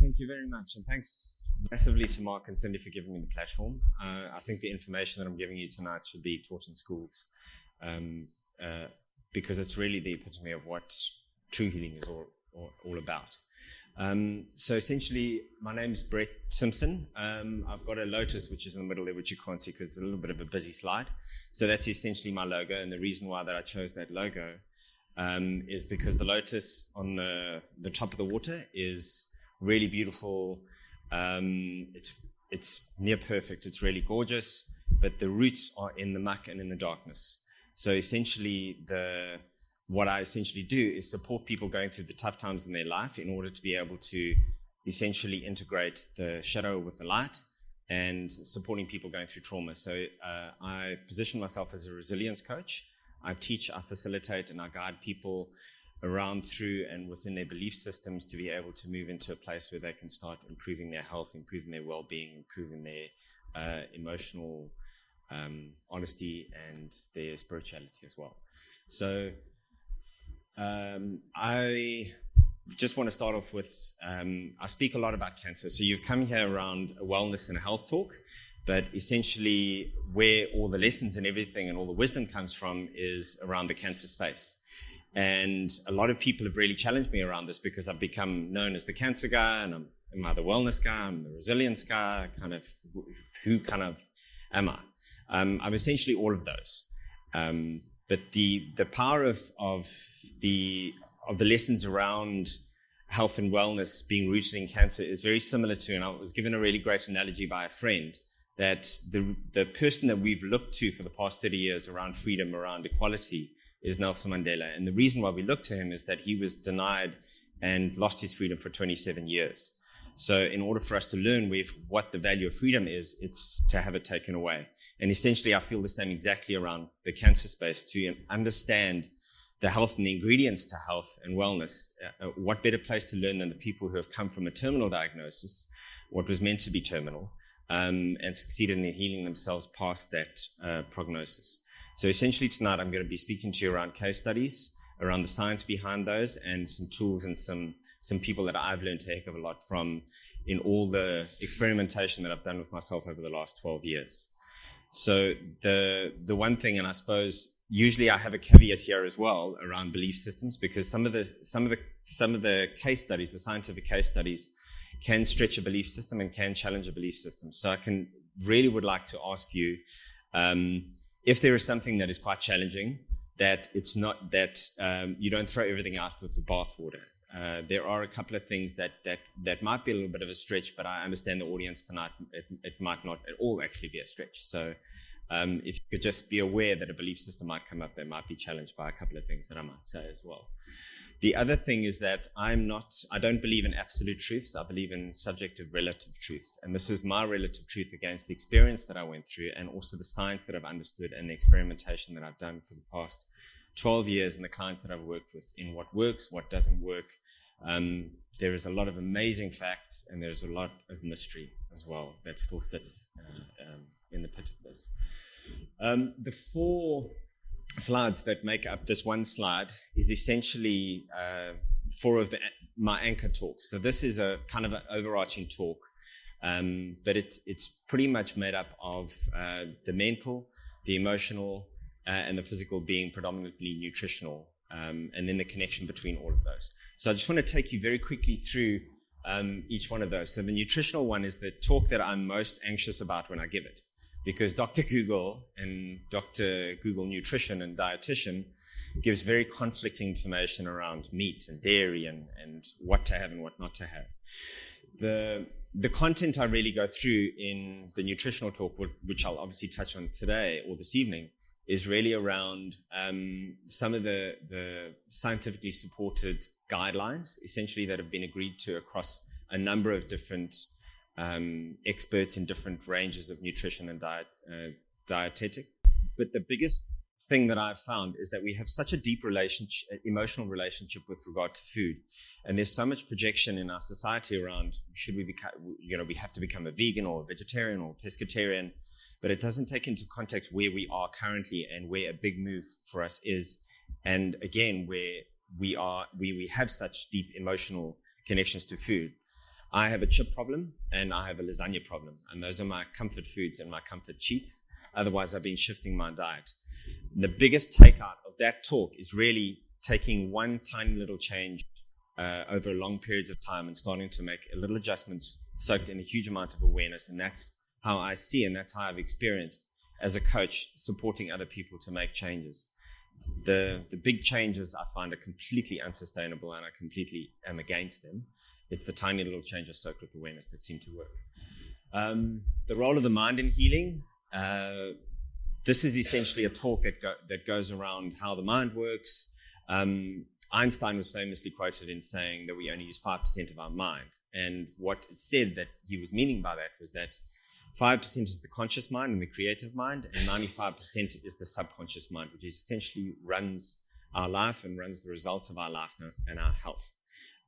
Thank you very much. And thanks massively to Mark and Cindy for giving me the platform. I think the information that I'm giving you tonight should be taught in schools because it's really the epitome of what true healing is all about. So essentially, my name is W Simpson. I've got a lotus, which is in the middle there, which you can't see because it's a little bit of a busy slide. So that's essentially my logo. And the reason why that I chose that logo is because the lotus on the top of the water is really beautiful. It's near perfect. It's really gorgeous, but the roots are in the muck and in the darkness. So essentially, what I essentially do is support people going through the tough times in their life in order to be able to essentially integrate the shadow with the light and supporting people going through trauma. So I position myself as a resilience coach. I teach, I facilitate, and I guide people around through and within their belief systems to be able to move into a place where they can start improving their health, improving their well-being, improving their emotional honesty and their spirituality as well. So I just want to start off with, I speak a lot about cancer. So you've come here around a wellness and a health talk, but essentially where all the lessons and everything and all the wisdom comes from is around the cancer space. And a lot of people have really challenged me around this because I've become known as the cancer guy, and am I the wellness guy? I'm the resilience guy. Who am I? I'm essentially all of those. But the power of the lessons around health and wellness being rooted in cancer is very similar to, and I was given a really great analogy by a friend, that the person that we've looked to for the past 30 years around freedom, around equality, is Nelson Mandela. And the reason why we look to him is that he was denied and lost his freedom for 27 years. So in order for us to learn what the value of freedom is, it's to have it taken away. And essentially, I feel the same exactly around the cancer space. To understand the health and the ingredients to health and wellness, what better place to learn than the people who have come from a terminal diagnosis, what was meant to be terminal, and succeeded in healing themselves past that prognosis. So essentially tonight I'm going to be speaking to you around case studies, around the science behind those, and some tools and some people that I've learned a heck of a lot from in all the experimentation that I've done with myself over the last 12 years. So the one thing, and I suppose usually I have a caveat here as well around belief systems, because some of the case studies, the scientific case studies, can stretch a belief system and can challenge a belief system. So I would like to ask you, if there is something that is quite challenging, that it's not that you don't throw everything out with the bathwater. There are a couple of things that might be a little bit of a stretch, but I understand the audience tonight, it might not at all actually be a stretch. So if you could just be aware that a belief system might come up that might be challenged by a couple of things that I might say as well. The other thing is that I don't believe in absolute truths. I believe in subjective relative truths. And this is my relative truth against the experience that I went through, and also the science that I've understood and the experimentation that I've done for the past 12 years and the clients that I've worked with in what works, what doesn't work. There is a lot of amazing facts, and there's a lot of mystery as well that still sits in the pit of this. The four slides that make up this one slide is essentially four of my anchor talks. So this is a kind of an overarching talk, but it's pretty much made up of the mental, the emotional, and the physical being predominantly nutritional, and then the connection between all of those. So I just want to take you very quickly through each one of those. So the nutritional one is the talk that I'm most anxious about when I give it, because Dr. Google and Dr. Google Nutrition and Dietitian gives very conflicting information around meat and dairy and what to have and what not to have. The content I really go through in the nutritional talk, which I'll obviously touch on today or this evening, is really around some of the scientifically supported guidelines, essentially, that have been agreed to across a number of different experts in different ranges of nutrition and dietetic. But the biggest thing that I've found is that we have such a deep emotional relationship with regard to food, and there's so much projection in our society around should we become, we have to become a vegan or a vegetarian or a pescatarian, but it doesn't take into context where we are currently and where a big move for us is, and again where we have such deep emotional connections to food. I have a chip problem and I have a lasagna problem. And those are my comfort foods and my comfort cheats. Otherwise, I've been shifting my diet. The biggest takeout of that talk is really taking one tiny little change over long periods of time and starting to make a little adjustments soaked in a huge amount of awareness. And that's how I see, and that's how I've experienced as a coach, supporting other people to make changes. The big changes I find are completely unsustainable, and I completely am against them. It's the tiny little changes soaked with awareness that seem to work. The role of the mind in healing. This is essentially a talk that goes around how the mind works. Einstein was famously quoted in saying that we only use 5% of our mind. And what it said that he was meaning by that was that 5% is the conscious mind and the creative mind, and 95% is the subconscious mind, which essentially runs our life and runs the results of our life and our health.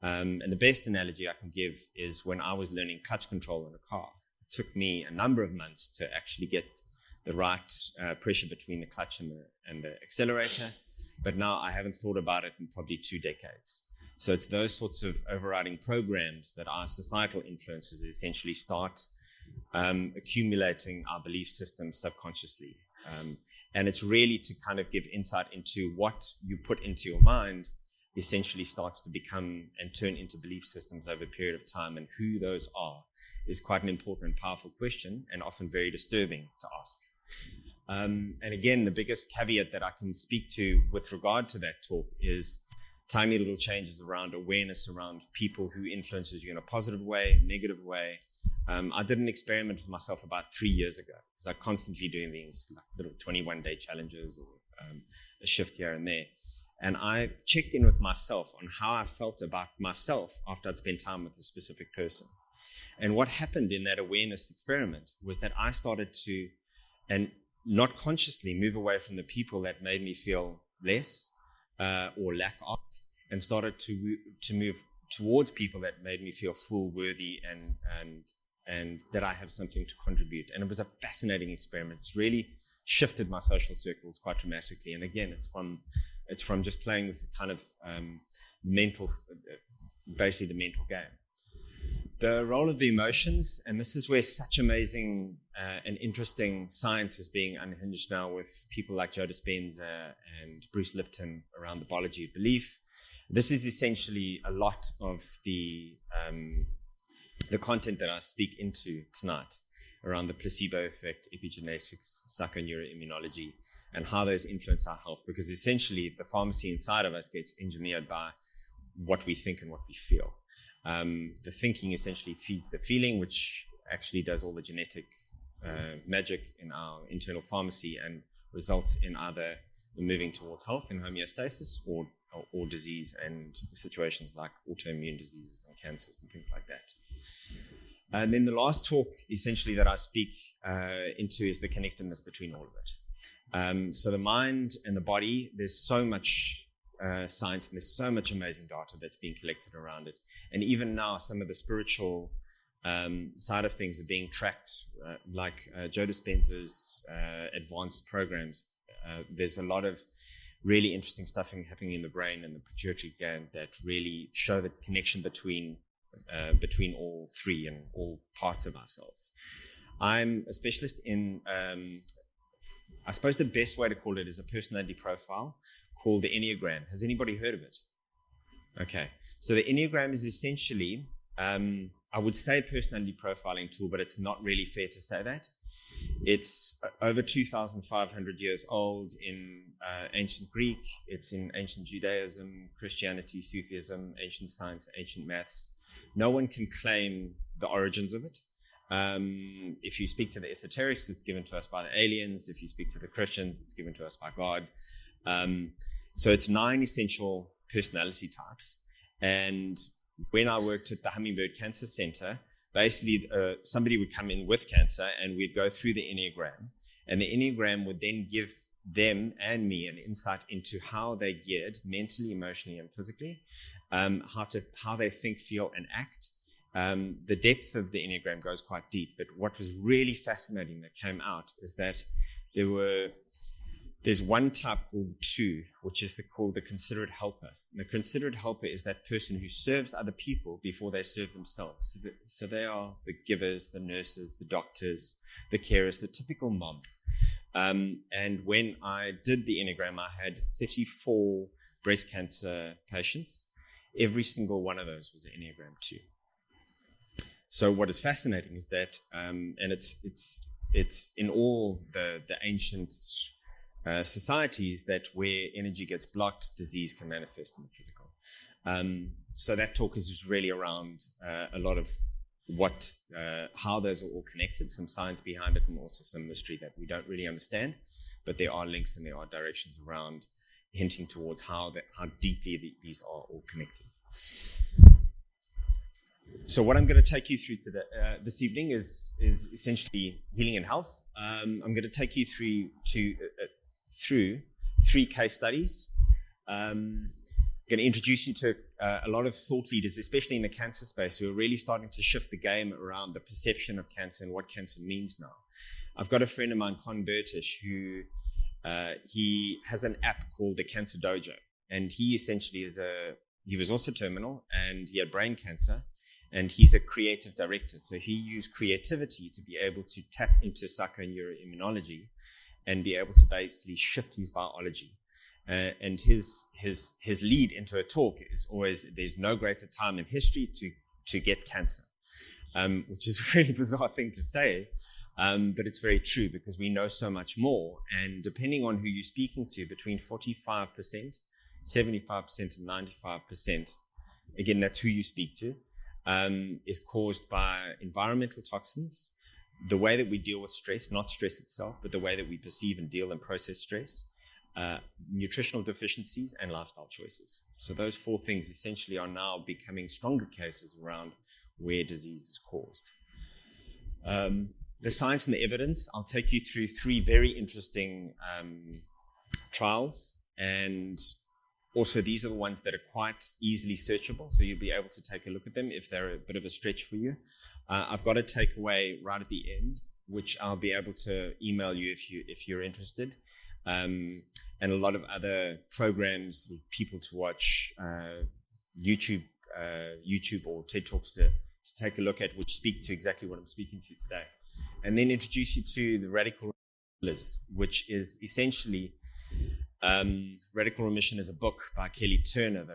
And the best analogy I can give is when I was learning clutch control in a car. It took me a number of months to actually get the right pressure between the clutch and the accelerator, but now I haven't thought about it in probably 2 decades. So it's those sorts of overriding programs that our societal influences essentially start accumulating our belief system subconsciously. And it's really to kind of give insight into what you put into your mind essentially starts to become and turn into belief systems over a period of time, and who those are is quite an important and powerful question, and often very disturbing to ask. And again, the biggest caveat that I can speak to with regard to that talk is tiny little changes around awareness around people who influences you in a positive way, negative way. I did an experiment with myself about 3 years ago, because I'm constantly doing these like little 21-day challenges or a shift here and there. And I checked in with myself on how I felt about myself after I'd spent time with a specific person. And what happened in that awareness experiment was that I started to, and not consciously, move away from the people that made me feel less or lack of, and started to move towards people that made me feel full, worthy, and that I have something to contribute. And it was a fascinating experiment. It's really shifted my social circles quite dramatically. And again, it's from just playing with the kind of basically the mental game. The role of the emotions, and this is where such amazing and interesting science is being unhinged now with people like Joe Dispenza and Bruce Lipton around the biology of belief. This is essentially a lot of the content that I speak into tonight around the placebo effect, epigenetics, psychoneuroimmunology, and how those influence our health, because essentially the pharmacy inside of us gets engineered by what we think and what we feel. The thinking essentially feeds the feeling, which actually does all the genetic magic in our internal pharmacy and results in either moving towards health and homeostasis or disease and situations like autoimmune diseases and cancers and things like that. And then the last talk essentially that I speak into is the connectedness between all of it. So the mind and the body, there's so much science and there's so much amazing data that's being collected around it. And even now, some of the spiritual side of things are being tracked, like Joe Dispenza's advanced programs. There's a lot of really interesting stuff happening in the brain and the pituitary gland that really show the connection between all three and all parts of ourselves. I'm a specialist in, I suppose the best way to call it is a personality profile called the Enneagram. Has anybody heard of it? Okay. So the Enneagram is essentially, I would say a personality profiling tool, but it's not really fair to say that. It's over 2,500 years old in ancient Greek. It's in ancient Judaism, Christianity, Sufism, ancient science, ancient maths. No one can claim the origins of it. If you speak to the esoterics, it's given to us by the aliens. If you speak to the Christians, it's given to us by God. So it's 9 essential personality types. And when I worked at the Hummingbird Cancer Center, basically somebody would come in with cancer and we'd go through the Enneagram. And the Enneagram would then give them and me an insight into how they geared mentally, emotionally, and physically, how they think, feel, and act. The depth of the Enneagram goes quite deep, but what was really fascinating that came out is that there were There's one type called 2, which is called the considerate helper. And the considerate helper is that person who serves other people before they serve themselves. So they are the givers, the nurses, the doctors, the carers, the typical mom. And when I did the Enneagram, I had 34 breast cancer patients. Every single one of those was an Enneagram 2. So what is fascinating is that, and it's in all the ancient societies, that where energy gets blocked, disease can manifest in the physical. So that talk is really around a lot of how those are all connected, some science behind it, and also some mystery that we don't really understand. But there are links and there are directions around hinting towards how deeply these are all connected. So what I'm going to take you through this evening is essentially healing and health. I'm going to take you through 3 case studies. I'm going to introduce you to a lot of thought leaders, especially in the cancer space, who are really starting to shift the game around the perception of cancer and what cancer means now. I've got a friend of mine, Con Burtish, who he has an app called the Cancer Dojo. And he essentially he was also terminal, and he had brain cancer. And he's a creative director. So he used creativity to be able to tap into psychoneuroimmunology and be able to basically shift his biology. And his lead into a talk is always, there's no greater time in history to get cancer, which is a really bizarre thing to say, but it's very true because we know so much more. And depending on who you're speaking to, between 45%, 75%, and 95%, again, that's who you speak to, is caused by environmental toxins, the way that we deal with stress, not stress itself, but the way that we perceive and deal and process stress, nutritional deficiencies, and lifestyle choices. So those 4 things essentially are now becoming stronger cases around where disease is caused. The science and the evidence, I'll take you through 3 very interesting trials, and also, these are the ones that are quite easily searchable, so you'll be able to take a look at them if they're a bit of a stretch for you. I've got a takeaway right at the end, which I'll be able to email you if you're interested, and a lot of other programs, people to watch, YouTube or TED Talks to take a look at, which speak to exactly what I'm speaking to today. And then introduce you to the Radical Remission, which is essentially... Radical Remission is a book by Kelly Turner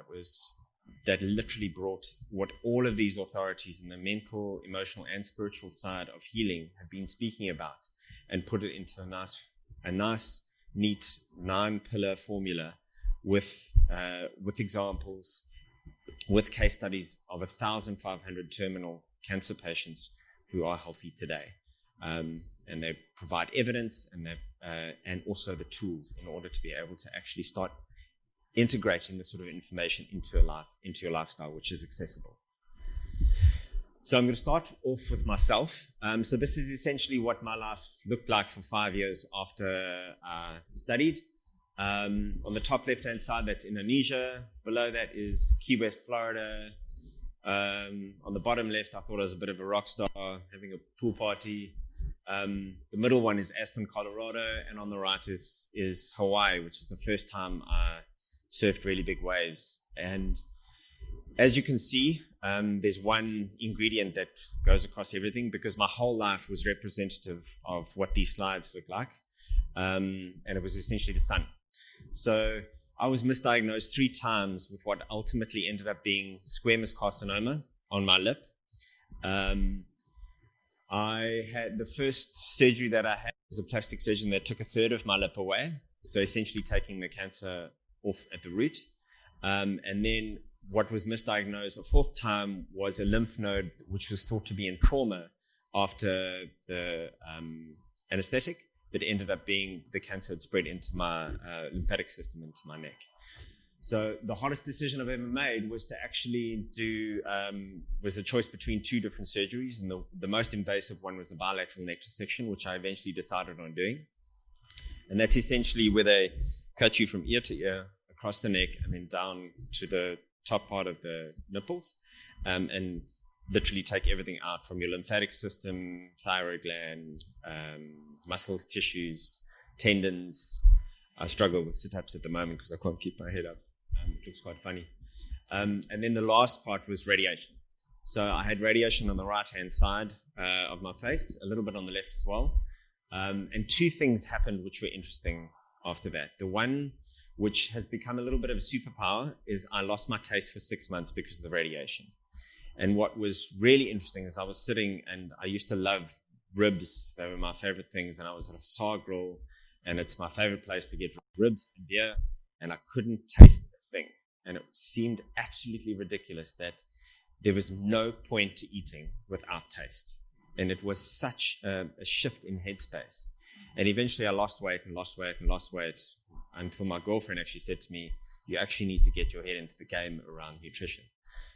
that literally brought what all of these authorities in the mental, emotional, and spiritual side of healing have been speaking about, and put it into a nice, neat 9-pillar formula with examples, with case studies of 1,500 terminal cancer patients who are healthy today. And they provide evidence and also the tools in order to be able to actually start integrating this sort of information into your lifestyle, which is accessible. So I'm going to start off with myself. So this is essentially what my life looked like for 5 years after I studied. On the top left-hand side, that's Indonesia. Below that is Key West, Florida. On the bottom left, I thought I was a bit of a rock star, having a pool party. The middle one is Aspen, Colorado, and on the right is Hawaii, which is the first time I surfed really big waves. And as you can see, there's one ingredient that goes across everything, because my whole life was representative of what these slides look like, and it was essentially the sun. So I was misdiagnosed 3 times with what ultimately ended up being squamous carcinoma on my lip. I had the first surgery that I had was a plastic surgeon that took 1/3 of my lip away, so essentially taking the cancer off at the root. And then what was misdiagnosed a 4th time was a lymph node, which was thought to be in trauma after the anesthetic, that ended up being the cancer had spread into my lymphatic system, into my neck. So the hardest decision I've ever made was to actually was a choice between 2 different surgeries, and the most invasive one was a bilateral neck dissection, which I eventually decided on doing. And that's essentially where they cut you from ear to ear, across the neck, and then down to the top part of the nipples, and literally take everything out from your lymphatic system, thyroid gland, muscles, tissues, tendons, I struggle with sit-ups at the moment because I can't keep my head up. It looks quite funny. And then the last part was radiation. So I had radiation on the right-hand side of my face, a little bit on the left as well. And two things happened which were interesting after that. The one which has become a little bit of a superpower is I lost my taste for 6 months because of the radiation. And what was really interesting is I was sitting, and I used to love ribs. They were my favorite things. And I was at a Saar Grill, and it's my favorite place to get ribs and beer. And I couldn't taste a thing. And it seemed absolutely ridiculous that there was no point to eating without taste. And it was such a shift in headspace. And eventually I lost weight and lost weight and lost weight until my girlfriend actually said to me, you actually need to get your head into the game around nutrition.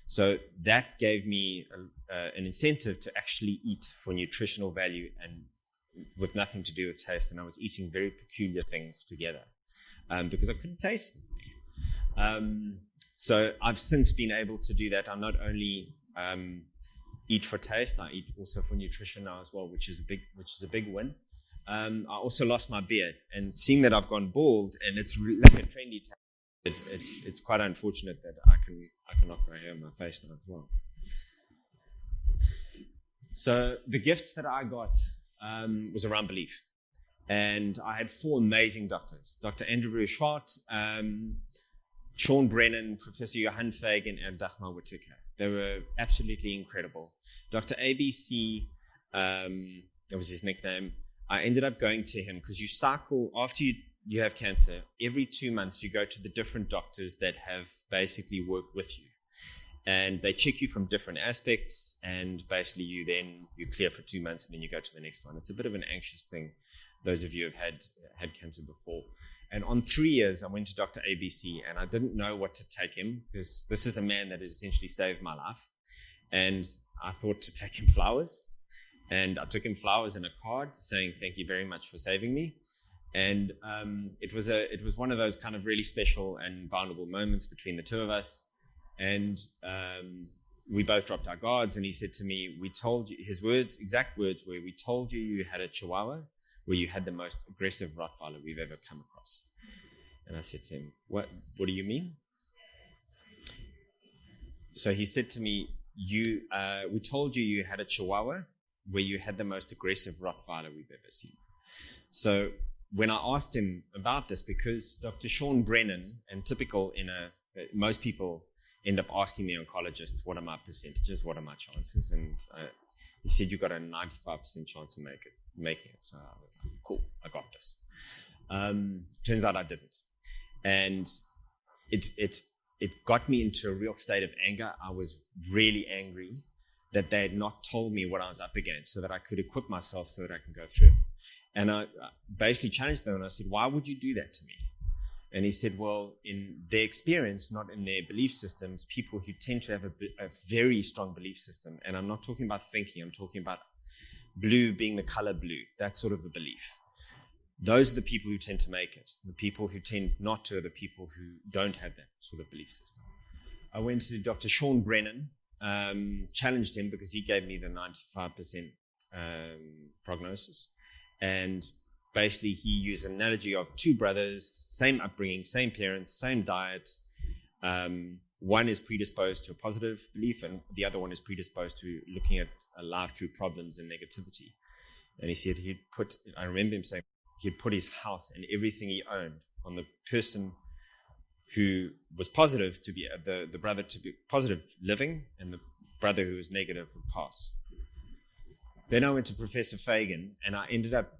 So that gave me an incentive to actually eat for nutritional value and with nothing to do with taste. And I was eating very peculiar things together because I couldn't taste them. So I've since been able to do that. I not only eat for taste, I eat also for nutrition now as well, which is a big win. I also lost my beard, and seeing that I've gone bald and it's like a trendy tag, it's quite unfortunate that I can knock my hair on my face now as well. So the gifts that I got was around belief, and I had 4 amazing doctors: Dr. Andrew Bruce-Schwartz, Sean Brennan, Professor Johan Fagan, and Dagmar Whittaker. They were absolutely incredible. Dr. ABC, that was his nickname. I ended up going to him because you cycle, after you have cancer, every 2 months you go to the different doctors that have basically worked with you. And they check you from different aspects, and basically you clear for 2 months, and then you go to the next one. It's a bit of an anxious thing, those of you who have had cancer before. And on 3 years, I went to Dr. ABC, and I didn't know what to take him, because this is a man that has essentially saved my life. And I thought to take him flowers. And I took him flowers and a card saying, thank you very much for saving me. And it was one of those kind of really special and vulnerable moments between the two of us. And we both dropped our guards, and he said to me, we told you, his exact words were, we told you you had a Chihuahua, where you had the most aggressive Rottweiler we've ever come across. And I said to him, what do you mean? So he said to me, we told you had a Chihuahua, where you had the most aggressive Rottweiler we've ever seen. So when I asked him about this, because Dr. Sean Brennan, and typical most people end up asking the oncologists, what are my percentages, what are my chances? And he said, you got a 95% chance of making it. So I was like, cool, I got this. Turns out I didn't. And it got me into a real state of anger. I was really angry that they had not told me what I was up against so that I could equip myself so that I can go through it. And I basically challenged them, and I said, why would you do that to me? And he said, well, in their experience, not in their belief systems, people who tend to have a very strong belief system, and I'm not talking about thinking, I'm talking about blue being the color blue, that sort of a belief. Those are the people who tend to make it. The people who tend not to are the people who don't have that sort of belief system. I went to Dr. Sean Brennan, challenged him because he gave me the 95% prognosis. And basically he used an analogy of 2 brothers, same upbringing, same parents, same diet. One is predisposed to a positive belief, and the other one is predisposed to looking at life through problems and negativity. And he said I remember him saying, he'd put his house and everything he owned on the person who was positive to be the brother to be positive living, and the brother who was negative would pass. Then I went to Professor Fagan, and I ended up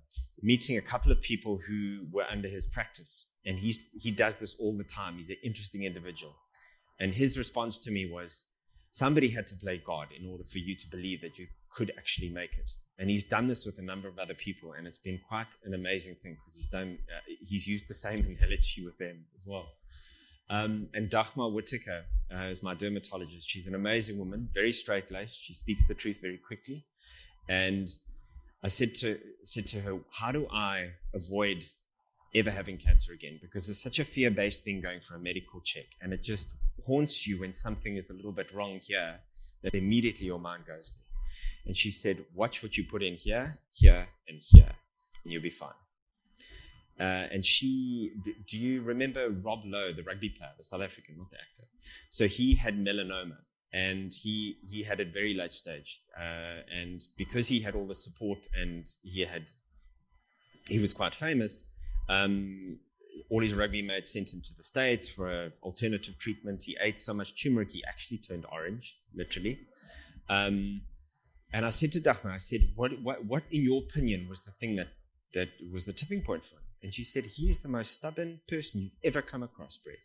meeting a couple of people who were under his practice. And he does this all the time. He's an interesting individual. And his response to me was, somebody had to play God in order for you to believe that you could actually make it. And he's done this with a number of other people, and it's been quite an amazing thing because he's used the same analogy with them as well. And Dagmar Whittaker is my dermatologist. She's an amazing woman, very straight-laced. She speaks the truth very quickly. And I said to her, how do I avoid ever having cancer again? Because there's such a fear-based thing going for a medical check, and it just haunts you when something is a little bit wrong here, that immediately your mind goes there. And she said, watch what you put in here, here, and here, and you'll be fine. And do you remember Rob Lowe, the rugby player, the South African, not the actor? So he had melanoma, and he had it very late stage. And because he had all the support and he was quite famous, all his rugby mates sent him to the States for alternative treatment. He ate so much turmeric, he actually turned orange, literally. And I said to Dagmar, I said, what in your opinion was the thing that was the tipping point for him? And she said, he is the most stubborn person you've ever come across, Brett.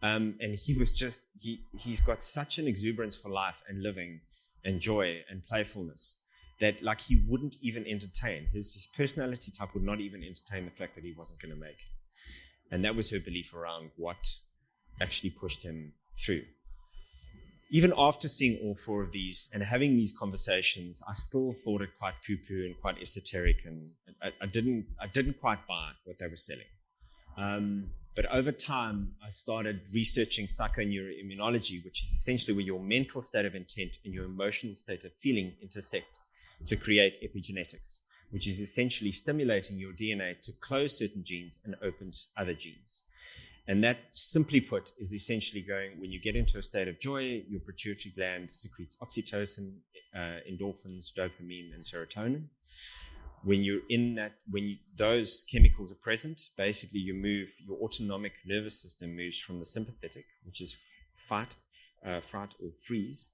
And he was just, he's got such an exuberance for life and living and joy and playfulness that like he wouldn't even entertain, his personality type would not even entertain the fact that he wasn't going to make it. And that was her belief around what actually pushed him through. Even after seeing all four of these and having these conversations, I still thought it quite poo-poo and quite esoteric, and I didn't quite buy what they were selling. But over time, I started researching psychoneuroimmunology, which is essentially where your mental state of intent and your emotional state of feeling intersect to create epigenetics, which is essentially stimulating your DNA to close certain genes and open other genes. And that, simply put, is essentially going, when you get into a state of joy, your pituitary gland secretes oxytocin, endorphins, dopamine, and serotonin. When you're in that, those chemicals are present, basically your autonomic nervous system moves from the sympathetic, which is fight or freeze,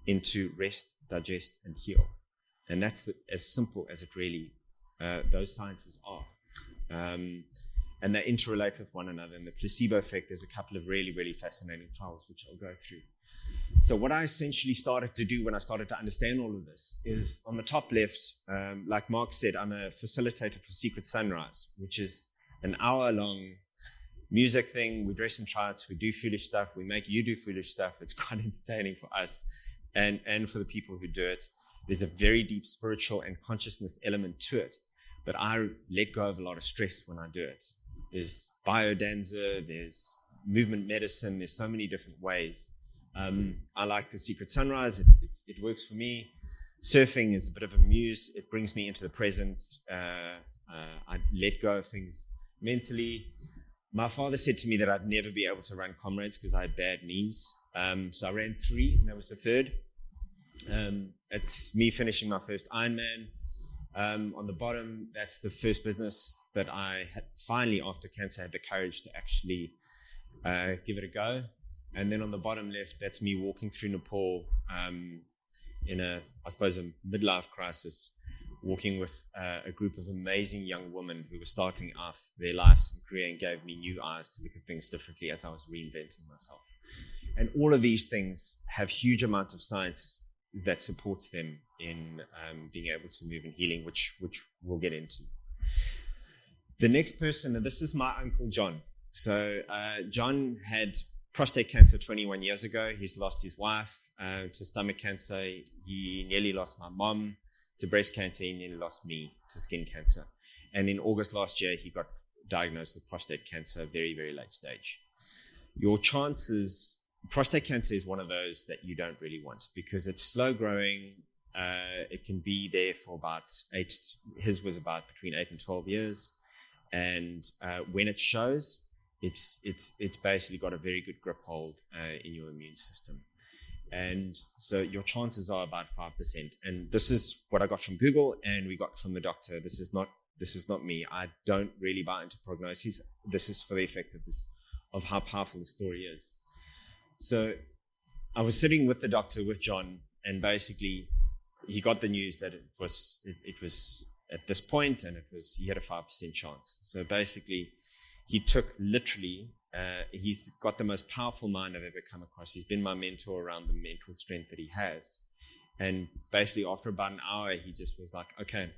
into rest, digest, and heal. And that's as simple as it really, those sciences are. And they interrelate with one another. And the placebo effect, there's a couple of really, really fascinating trials, which I'll go through. So what I essentially started to do when I started to understand all of this is, on the top left, like Mark said, I'm a facilitator for Secret Sunrise, which is an hour-long music thing. We dress in try-outs, we do foolish stuff, we make you do foolish stuff. It's quite entertaining for us and for the people who do it. There's a very deep spiritual and consciousness element to it, but I let go of a lot of stress when I do it. There's biodanza, there's movement medicine, there's so many different ways. I like the Secret Sunrise, it works for me. Surfing is a bit of a muse, it brings me into the present. I let go of things mentally. My father said to me that I'd never be able to run comrades because I had bad knees. So I ran 3, and that was the third. It's me finishing my first Ironman. On the bottom, that's the first business that I had finally, after cancer, had the courage to actually give it a go. And then on the bottom left, that's me walking through Nepal in a midlife crisis, walking with a group of amazing young women who were starting off their lives in Korea, and gave me new eyes to look at things differently as I was reinventing myself. And all of these things have huge amounts of science that supports them in being able to move in healing, which we'll get into. The next person, and this is my Uncle John. So John had prostate cancer 21 years ago. He's lost his wife to stomach cancer. He nearly lost my mom to breast cancer. He nearly lost me to skin cancer. And in August last year, he got diagnosed with prostate cancer, very, very late stage. Your chances... Prostate cancer is one of those that you don't really want because it's slow growing. It can be there for about 8, his was about between 8 and 12 years. And when it shows, it's basically got a very good grip hold in your immune system. And so your chances are about 5%. And this is what I got from Google and we got from the doctor. This is not me. I don't really buy into prognosis. This is for the effect of how powerful the story is. So I was sitting with the doctor, with John, and basically he got the news that it was at this point, and he had a 5% chance. So basically he took literally, he's got the most powerful mind I've ever come across. He's been my mentor around the mental strength that he has. And basically after about an hour, he just was like, okay,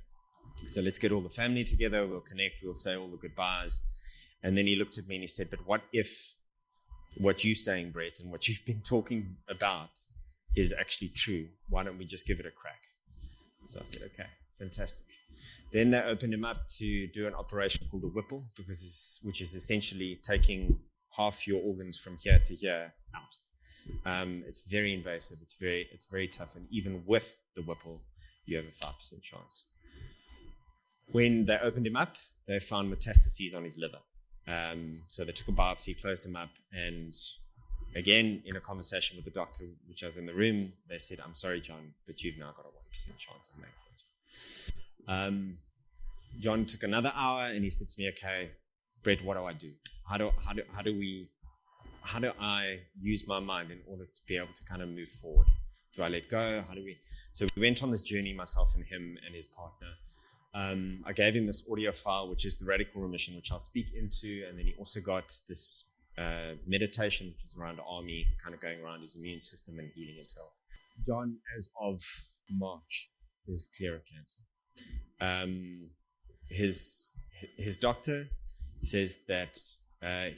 so let's get all the family together. We'll connect. We'll say all the goodbyes. And then he looked at me and he said, but what if what you're saying, Brett, and what you've been talking about is actually true? Why don't we just give it a crack? So I said, okay, fantastic. Then they opened him up to do an operation called a Whipple, which is essentially taking half your organs from here to here out. It's very invasive. It's very tough. And even with the Whipple, you have a 5% chance. When they opened him up, they found metastases on his liver. So they took a biopsy, closed him up, and again, in a conversation with the doctor, which I was in the room, they said, "I'm sorry, John, but you've now got a 1% chance of making it." John took another hour, and he said to me, "Okay, Brett, what do I do? How do I use my mind in order to be able to kind of move forward? Do I let go? So we went on this journey, myself and him and his partner. I gave him this audio file, which is the radical remission, which I'll speak into. And then he also got this meditation, which was around army, kind of going around his immune system and healing himself. John, as of March, is clear of cancer. His doctor says that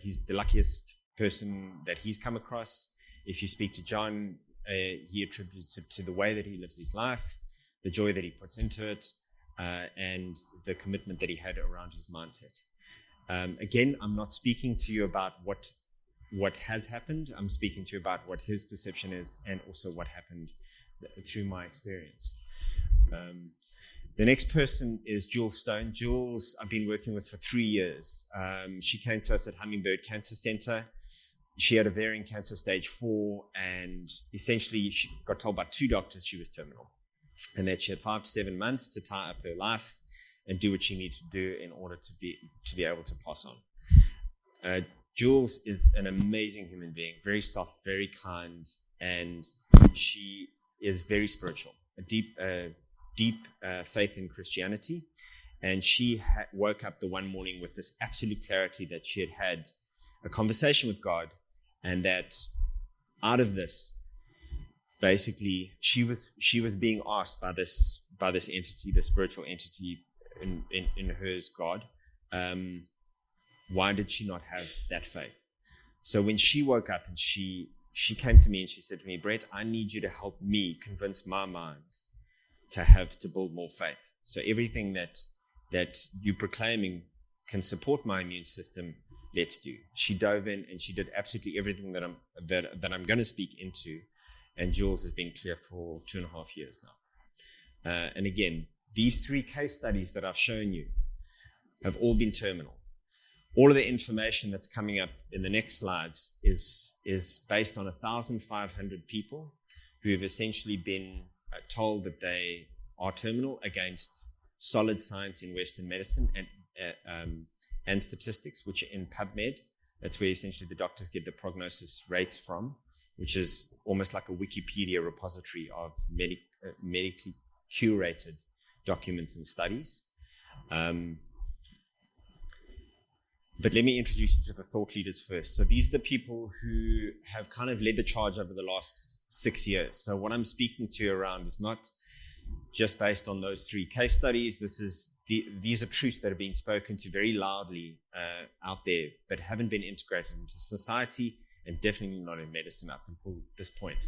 he's the luckiest person that he's come across. If you speak to John, he attributes it to the way that he lives his life, the joy that he puts into it, and the commitment that he had around his mindset. Again, I'm not speaking to you about what has happened. I'm speaking to you about what his perception is and also what happened through my experience. The next person is Jules Stone. Jules, I've been working with for 3 years. She came to us at Hummingbird Cancer Center. She had ovarian cancer stage 4, and essentially she got told by 2 doctors she was terminal, and that she had 5 to 7 months to tie up her life and do what she needed to do in order to be able to pass on. Jules is an amazing human being, very soft, very kind, and she is very spiritual, a deep faith in Christianity. And she woke up the one morning with this absolute clarity that she had a conversation with God, and that out of this, basically, she was being asked by this entity, the spiritual entity in hers, God, why did she not have that faith? So when she woke up and she came to me and she said to me, "Brett, I need you to help me convince my mind to build more faith. So everything that you're proclaiming can support my immune system, let's do." She dove in and she did absolutely everything that I'm going to speak into. And Jules has been clear for 2.5 years now. And again, these 3 case studies that I've shown you have all been terminal. All of the information that's coming up in the next slides is based on 1,500 people who have essentially been told that they are terminal against solid science in Western medicine and statistics, which are in PubMed. That's where essentially the doctors get the prognosis rates from, which is almost like a Wikipedia repository of medically curated documents and studies. But let me introduce you to the thought leaders first. So these are the people who have kind of led the charge over the last 6 years. So what I'm speaking to you around is not just based on those 3 case studies. These are truths that are being spoken to very loudly out there, but haven't been integrated into society and definitely not in medicine up until this point.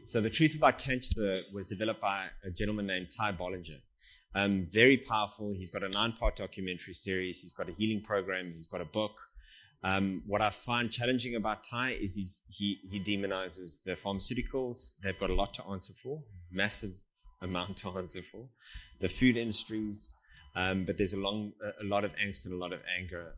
So the truth about cancer was developed by a gentleman named Ty Bollinger. Very powerful. He's got a 9-part documentary series. He's got a healing program. He's got a book. What I find challenging about Ty is he demonizes the pharmaceuticals. They've got a lot to answer for, massive amount to answer for. The food industries, but there's a lot of angst and a lot of anger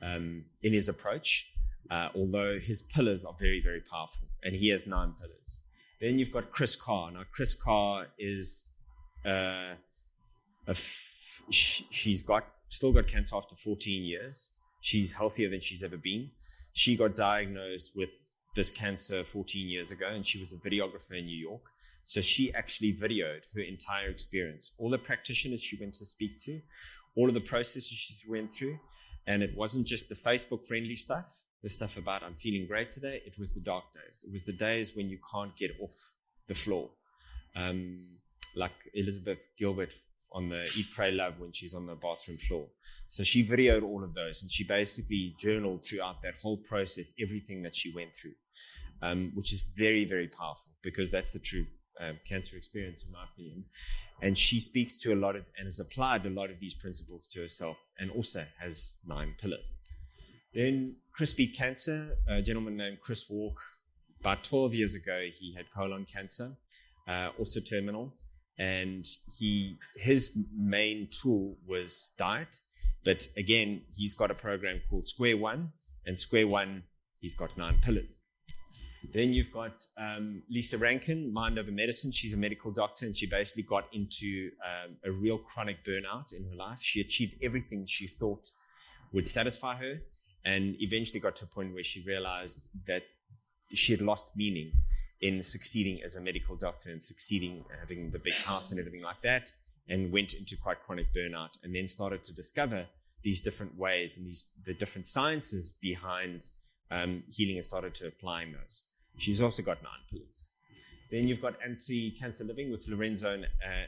in his approach, although his pillars are very, very powerful, and he has 9 pillars. Then you've got Chris Carr. Now, Chris Carr is she's still got cancer after 14 years. She's healthier than she's ever been. She got diagnosed with this cancer 14 years ago, and she was a videographer in New York. So she actually videoed her entire experience, all the practitioners she went to speak to, all of the processes she went through. And it wasn't just the Facebook friendly stuff, the stuff about "I'm feeling great today." It was the dark days. It was the days when you can't get off the floor. Like Elizabeth Gilbert on the Eat, Pray, Love when she's on the bathroom floor. So she videoed all of those, and she basically journaled throughout that whole process, everything that she went through, which is very, very powerful, because that's the true cancer experience, in my opinion. And she speaks to a lot of, and has applied a lot of these principles to herself, and also has 9 pillars. Then Chris beat cancer. A gentleman named Chris Walk, about 12 years ago, he had colon cancer, also terminal. And his main tool was diet. But again, he's got a program called Square One, and Square One, he's got 9 pillars. Then you've got Lisa Rankin, Mind Over Medicine. She's a medical doctor, and she basically got into a real chronic burnout in her life. She achieved everything she thought would satisfy her, and eventually got to a point where she realized that she had lost meaning in succeeding as a medical doctor and succeeding having the big house and everything like that, and went into quite chronic burnout, and then started to discover these different ways and the different sciences behind healing, and started to applying those. She's also got 9 pillars. Then you've got Anti-Cancer Living with Lorenzo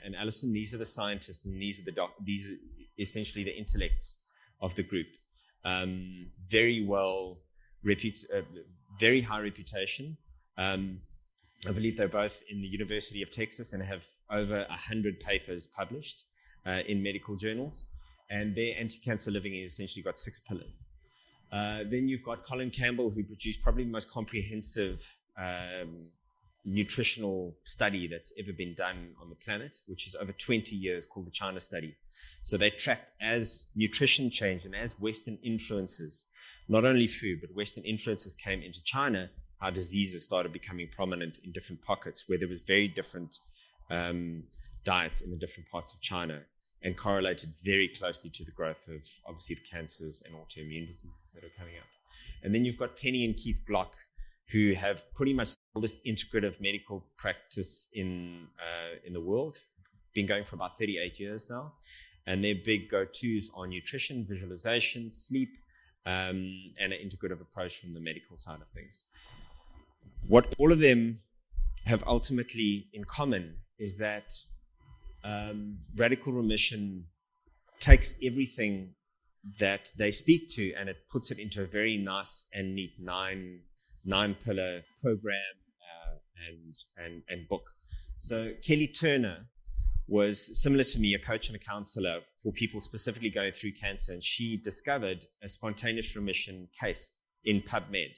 and Alison. These are the scientists, and these are essentially the intellects of the group. Very high reputation. I believe they're both in the University of Texas and have over 100 papers published in medical journals. And their Anti-Cancer Living has essentially got 6 pillars. Then you've got Colin Campbell, who produced probably the most comprehensive nutritional study that's ever been done on the planet, which is over 20 years, called the China Study. So they tracked as nutrition changed and as Western influences, not only food, but Western influences came into China, how diseases started becoming prominent in different pockets where there was very different diets in the different parts of China, and correlated very closely to the growth of obviously the cancers and autoimmune diseases that are coming up. And then you've got Penny and Keith Block, who have pretty much the oldest integrative medical practice in the world, been going for about 38 years now. And their big go-tos are nutrition, visualization, sleep, and an integrative approach from the medical side of things. What all of them have ultimately in common is that radical remission takes everything that they speak to and it puts it into a very nice and neat nine-pillar program and book. So Kelly Turner was, similar to me, a coach and a counselor for people specifically going through cancer, and she discovered a spontaneous remission case in PubMed.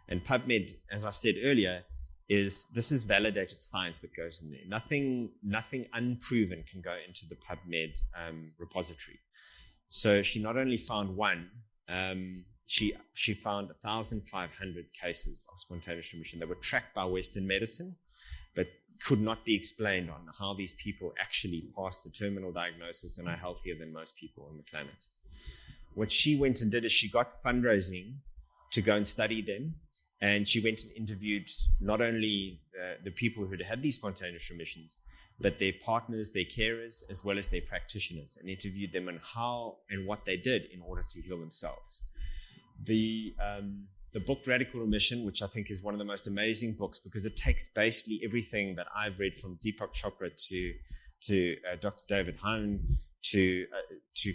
And PubMed, as I said earlier, this is validated science that goes in there. Nothing unproven can go into the PubMed repository. So she not only found one, she found 1,500 cases of spontaneous remission that were tracked by Western medicine, but could not be explained on how these people actually passed the terminal diagnosis and are healthier than most people on the planet. What she went and did is she got fundraising to go and study them, and she went and interviewed not only the people who had these spontaneous remissions, but their partners, their carers, as well as their practitioners, and interviewed them on how and what they did in order to heal themselves. The book Radical Remission, which I think is one of the most amazing books because it takes basically everything that I've read from Deepak Chopra to Dr. David Hine to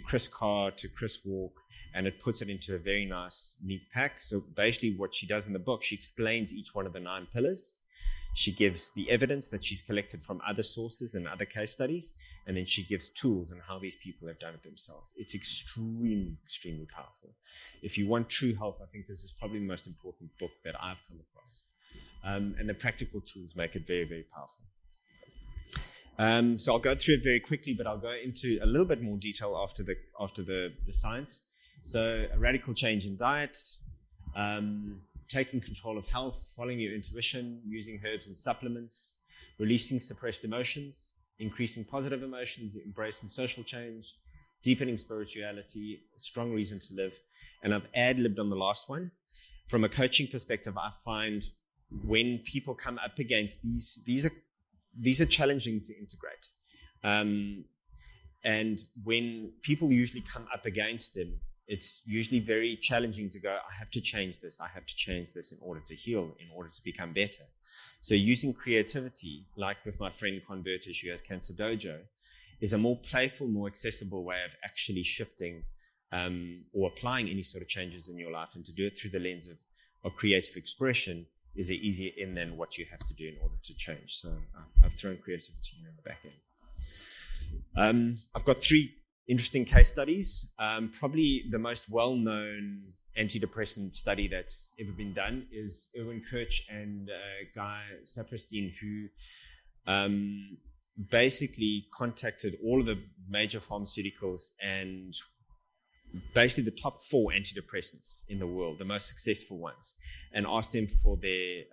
Chris Carr to Chris Walk, and it puts it into a very nice, neat pack. So basically what she does in the book, she explains each one of the 9 pillars. She gives the evidence that she's collected from other sources and other case studies, and then she gives tools on how these people have done it themselves. It's extremely, extremely powerful. If you want true help, I think this is probably the most important book that I've come across. And the practical tools make it very, very powerful. So I'll go through it very quickly, but I'll go into a little bit more detail after the science. So a radical change in diet, taking control of health, following your intuition, using herbs and supplements, releasing suppressed emotions, increasing positive emotions, embracing social change, deepening spirituality, a strong reason to live. And I've ad-libbed on the last one. From a coaching perspective, I find when people come up against these are challenging to integrate. And when people usually come up against them, it's usually very challenging to go, I have to change this in order to heal, in order to become better. So using creativity, like with my friend Convertish, who has Cancer Dojo, is a more playful, more accessible way of actually shifting or applying any sort of changes in your life, and to do it through the lens of creative expression is an easier in than what you have to do in order to change. So I've thrown creativity in the back end. I've got 3 interesting case studies. Probably the most well-known antidepressant study that's ever been done is Erwin Kirch and Guy Saperstein, who basically contacted all of the major pharmaceuticals and basically the top 4 antidepressants in the world, the most successful ones, and asked them for their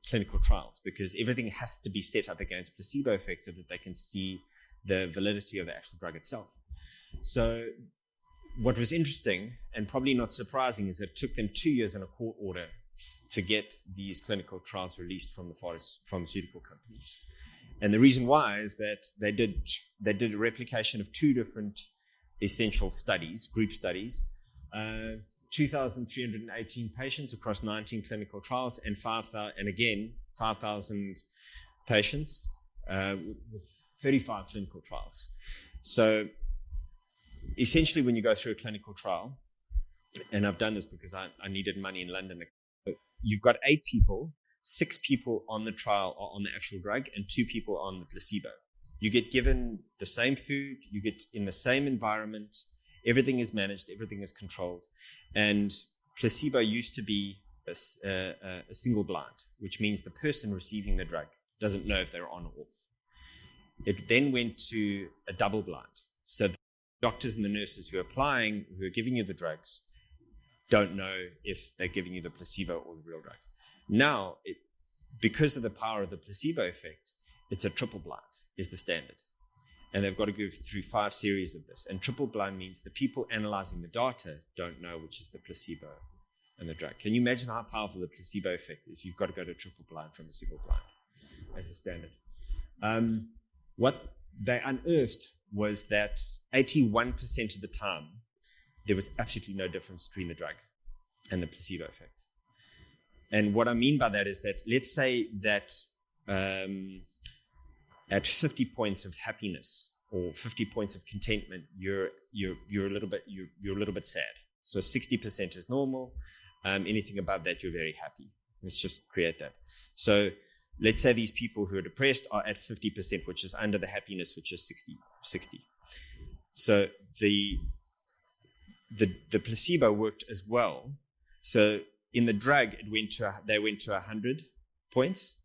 clinical trials, because everything has to be set up against placebo effects so that they can see the validity of the actual drug itself. So what was interesting and probably not surprising is that it took them 2 years in a court order to get these clinical trials released from the pharmaceutical companies. And the reason why is that they did a replication of 2 different essential studies, group studies, 2,318 patients across 19 clinical trials, and 5,000 patients with 35 clinical trials. So essentially, when you go through a clinical trial, and I've done this because I needed money in London, you've got 8 people, 6 people on the trial are on the actual drug, and 2 people on the placebo. You get given the same food, you get in the same environment, everything is managed, everything is controlled. And placebo used to be a single blind, which means the person receiving the drug doesn't know if they're on or off. It then went to a double blind. So the doctors and the nurses who are giving you the drugs, don't know if they're giving you the placebo or the real drug. Now, because of the power of the placebo effect, it's a triple blind is the standard. And they've got to go through 5 series of this. And triple blind means the people analyzing the data don't know which is the placebo and the drug. Can you imagine how powerful the placebo effect is? You've got to go to triple blind from a single blind as a standard. What they unearthed was that 81% of the time, there was absolutely no difference between the drug and the placebo effect. And what I mean by that is that, let's say that at 50 points of happiness or 50 points of contentment, you're a little bit sad. So 60% is normal. Anything above that, you're very happy. Let's just create that. So let's say these people who are depressed are at 50%, which is under the happiness, which is 60. So the placebo worked as well. So in the drug, they went to 100 points,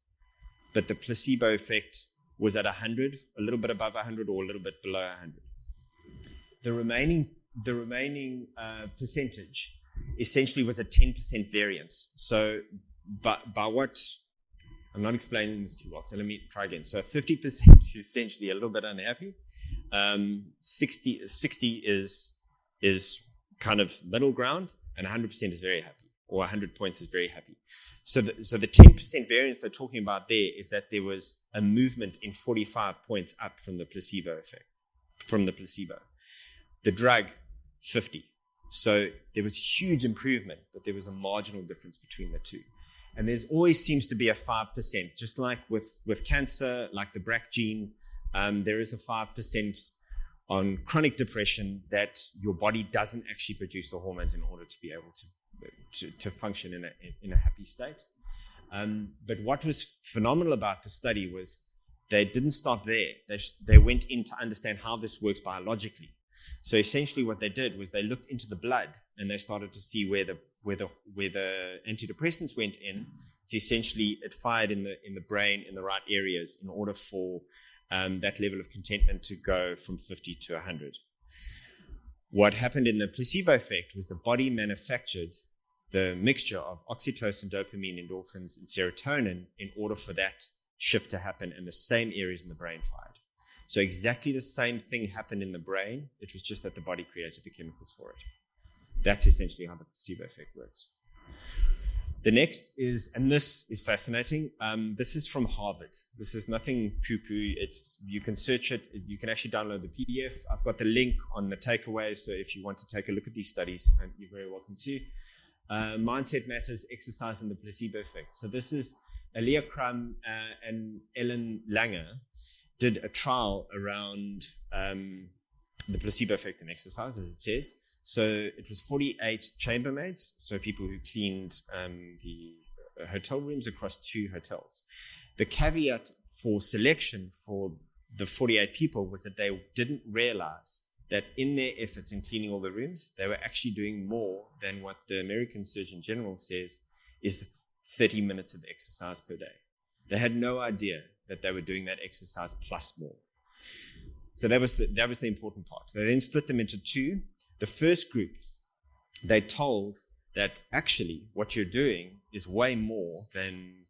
but the placebo effect was at 100, a little bit above 100 or a little bit below 100. The remaining percentage essentially was a 10% variance. So by what, I'm not explaining this too well, so let me try again. So 50% is essentially a little bit unhappy. 60 is kind of middle ground, and 100% is very happy, or 100 points is very happy. So the 10% variance they're talking about there is that there was a movement in 45 points up from the placebo effect, from the placebo. The drug, 50. So there was huge improvement, but there was a marginal difference between the two. And there's always seems to be a 5%, just like with cancer, like the BRCA gene, there is a 5% on chronic depression that your body doesn't actually produce the hormones in order to be able to function in a happy state. But what was phenomenal about the study was they didn't stop there. They went in to understand how this works biologically. So essentially what they did was they looked into the blood and they started to see where the antidepressants went in. It's essentially it fired in the brain in the right areas in order for that level of contentment to go from 50 to 100. What happened in the placebo effect was the body manufactured the mixture of oxytocin, dopamine, endorphins, and serotonin in order for that shift to happen in the same areas in the brain fired. So exactly the same thing happened in the brain. It was just that the body created the chemicals for it. That's essentially how the placebo effect works. The next is, and this is fascinating, this is from Harvard. This is nothing poo-poo. You can search it. You can actually download the PDF. I've got the link on the takeaways, so if you want to take a look at these studies, you're very welcome to. Mindset Matters, Exercise and the Placebo Effect. So this is Alia Crum and Ellen Langer did a trial around the placebo effect in exercise, as it says. So it was 48 chambermaids, so people who cleaned the hotel rooms across 2 hotels. The caveat for selection for the 48 people was that they didn't realize that in their efforts in cleaning all the rooms, they were actually doing more than what the American Surgeon General says is 30 minutes of exercise per day. They had no idea that they were doing that exercise plus more. So that was the important part. They then split them into two. The first group, they told that actually what you're doing is way more than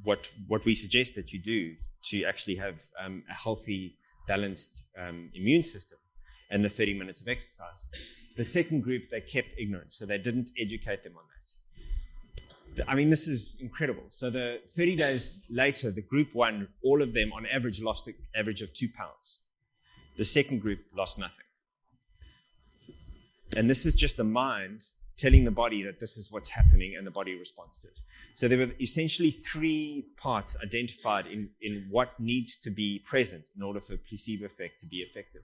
what we suggest that you do to actually have a healthy, balanced immune system and the 30 minutes of exercise. The second group, they kept ignorant, so they didn't educate them on that. I mean, this is incredible. So the 30 days later, the group one, all of them on average lost an average of 2 pounds. The second group lost nothing. And this is just the mind telling the body that this is what's happening, and the body responds to it. So there were essentially 3 parts identified in what needs to be present in order for a placebo effect to be effective.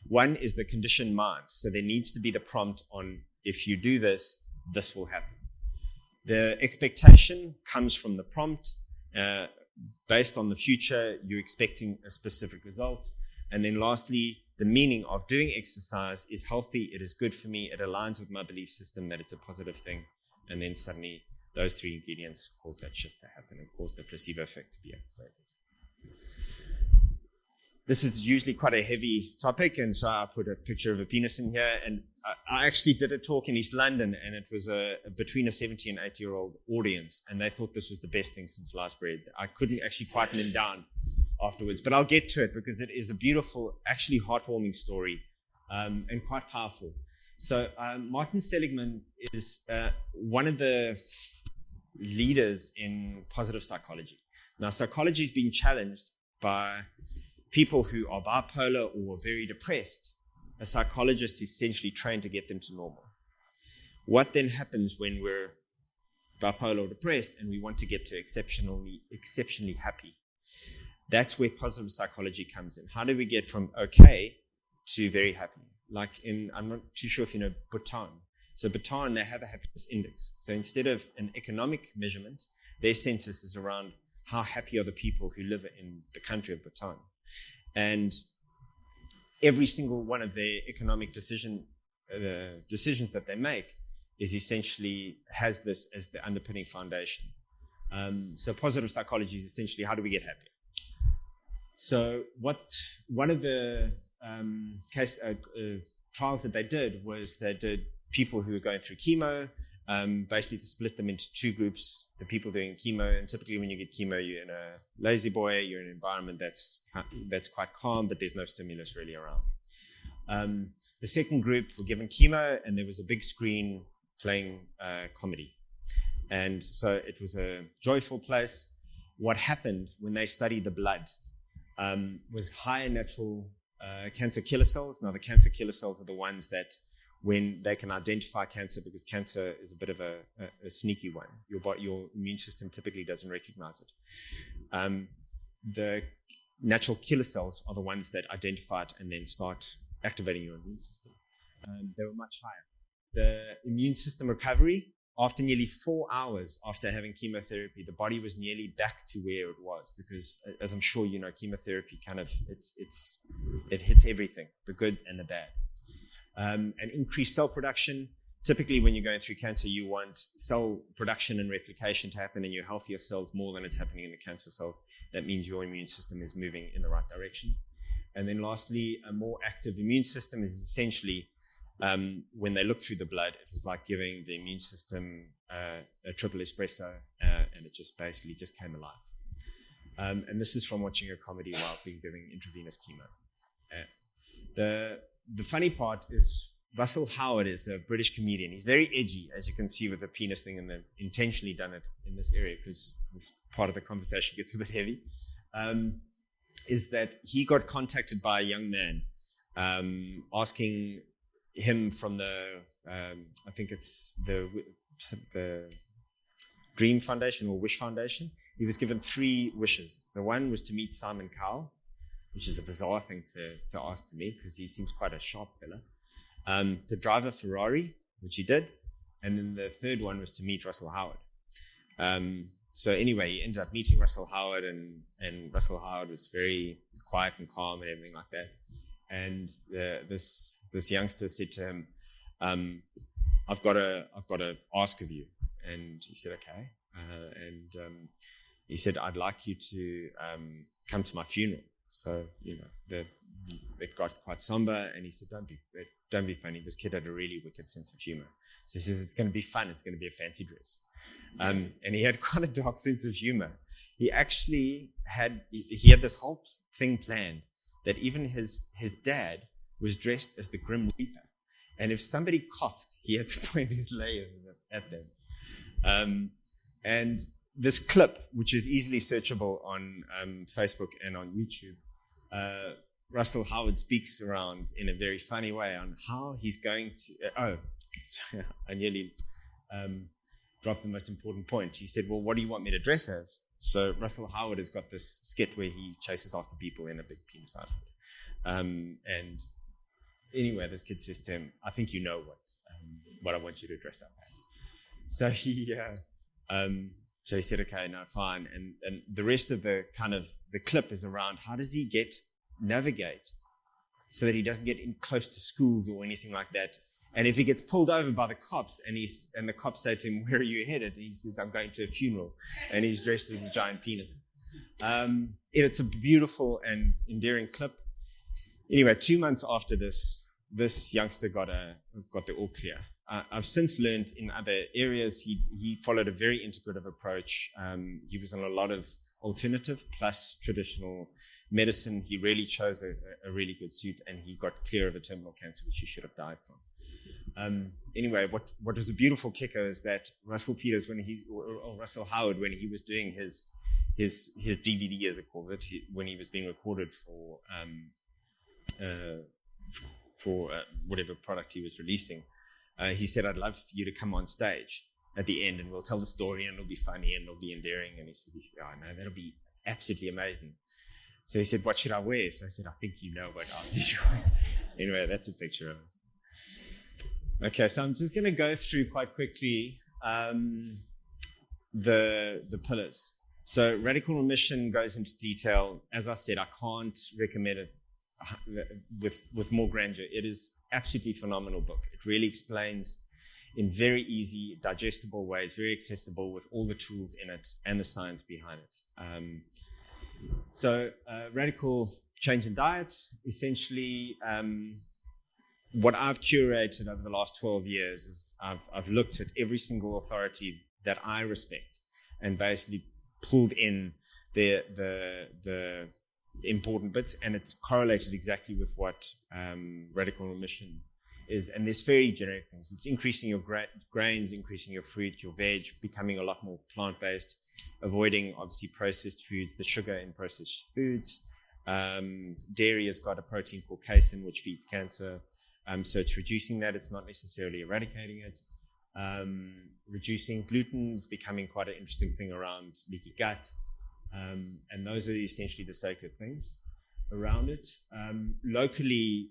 One is the conditioned mind. So there needs to be the prompt on, if you do this, this will happen. The expectation comes from the prompt. Based on the future, you're expecting a specific result. And then lastly, the meaning of doing exercise is healthy, it is good for me, it aligns with my belief system that it's a positive thing. And then suddenly those 3 ingredients cause that shift to happen and cause the placebo effect to be activated. This is usually quite a heavy topic, and so I put a picture of a penis in here. And I actually did a talk in East London, and it was between a 70 and 80-year-old audience, and they thought this was the best thing since sliced bread. I couldn't actually quieten them down afterwards, but I'll get to it because it is a beautiful, actually heartwarming story, and quite powerful. So Martin Seligman is one of the leaders in positive psychology. Now, psychology is being challenged by people who are bipolar or very depressed. A psychologist is essentially trained to get them to normal. What then happens when we're bipolar or depressed and we want to get to exceptionally happy? That's where positive psychology comes in. How do we get from okay to very happy? Like I'm not too sure if you know Bhutan. So Bhutan, they have a happiness index. So instead of an economic measurement, their census is around how happy are the people who live in the country of Bhutan. And every single one of their economic decisions that they make is essentially has this as the underpinning foundation. So positive psychology is essentially how do we get happy? So one of the trials that they did was they did people who were going through chemo, basically to split them into 2 groups, the people doing chemo, and typically when you get chemo, you're in a lazy boy, you're in an environment that's quite calm, but there's no stimulus really around. The second group were given chemo, and there was a big screen playing comedy. And so it was a joyful place. What happened when they studied the blood was higher natural cancer killer cells. Now, the cancer killer cells are the ones that when they can identify cancer, because cancer is a bit of a sneaky one. Your immune system typically doesn't recognize it. The natural killer cells are the ones that identify it and then start activating your immune system. They were much higher. The immune system recovery, after nearly 4 hours after having chemotherapy, the body was nearly back to where it was, because as I'm sure you know, chemotherapy kind of, it hits everything, the good and the bad. And increased cell production. Typically, when you're going through cancer, you want cell production and replication to happen in your healthier cells more than it's happening in the cancer cells. That means your immune system is moving in the right direction. And then lastly, a more active immune system is essentially, when they looked through the blood, it was like giving the immune system a triple espresso, and it just basically just came alive. And this is from watching a comedy while being given intravenous chemo. The funny part is Russell Howard is a British comedian. He's very edgy, as you can see with the penis thing, and they've intentionally done it in this area because this part of the conversation gets a bit heavy, is that he got contacted by a young man asking him from the, I think it's the Dream Foundation or Wish Foundation. He was given 3 wishes. The one was to meet Simon Cowell, which is a bizarre thing to ask to me because he seems quite a sharp fella. To drive a Ferrari, which he did. And then the third one was to meet Russell Howard. So anyway, he ended up meeting Russell Howard, and Russell Howard was very quiet and calm and everything like that. And this youngster said to him, I've got to ask of you. And he said, okay. he said, I'd like you to come to my funeral. So, it got quite somber, and he said, don't be funny. This kid had a really wicked sense of humor. So he says, it's going to be fun. It's going to be a fancy dress. And he had quite a dark sense of humor. He actually had this whole thing planned that even his dad was dressed as the Grim Reaper. And if somebody coughed, he had to point his laser at them. And this clip, which is easily searchable on Facebook and on YouTube, Russell Howard speaks around in a very funny way on how he's going to... I nearly dropped the most important point. He said, well, what do you want me to dress as? So Russell Howard has got this skit where he chases after people in a big penis outfit. And anyway, this kid says to him, I think you know what I want you to dress up as. So he said, okay, no, fine. And the rest of the clip is around how does he navigate so that he doesn't get in close to schools or anything like that. And if he gets pulled over by the cops and the cops say to him, where are you headed? And he says, I'm going to a funeral. And he's dressed as a giant penis. It's a beautiful and endearing clip. Anyway, 2 months after this youngster got the all clear. I've since learned in other areas he followed a very integrative approach. He was on a lot of alternative plus traditional medicine. He really chose a really good suit, and he got clear of a terminal cancer, which he should have died from. Anyway, what was a beautiful kicker is that Russell Howard, when he was doing his DVD, as it calls it, when he was being recorded for whatever product he was releasing, he said, I'd love you to come on stage at the end and we'll tell the story and it'll be funny and it'll be endearing. And he said, oh, no, that'll be absolutely amazing. So he said, what should I wear? So I said, I think you know what I'll be wearing. Anyway, that's a picture of it. Okay, so I'm just going to go through quite quickly the pillars. So radical remission goes into detail. As I said, I can't recommend it with more grandeur. It is absolutely phenomenal book. It really explains in very easy, digestible ways, very accessible with all the tools in it and the science behind it. So radical change in diet, essentially what I've curated over the last 12 years is I've looked at every single authority that I respect and basically pulled in the important bits, and it's correlated exactly with what radical remission is. And there's very generic things. It's increasing your grains, increasing your fruit, your veg, becoming a lot more plant-based, avoiding obviously processed foods, the sugar in processed foods. Dairy has got a protein called casein, which feeds cancer. So it's reducing that. It's not necessarily eradicating it. Reducing gluten's becoming quite an interesting thing around leaky gut. And those are essentially the sacred things around it. Locally,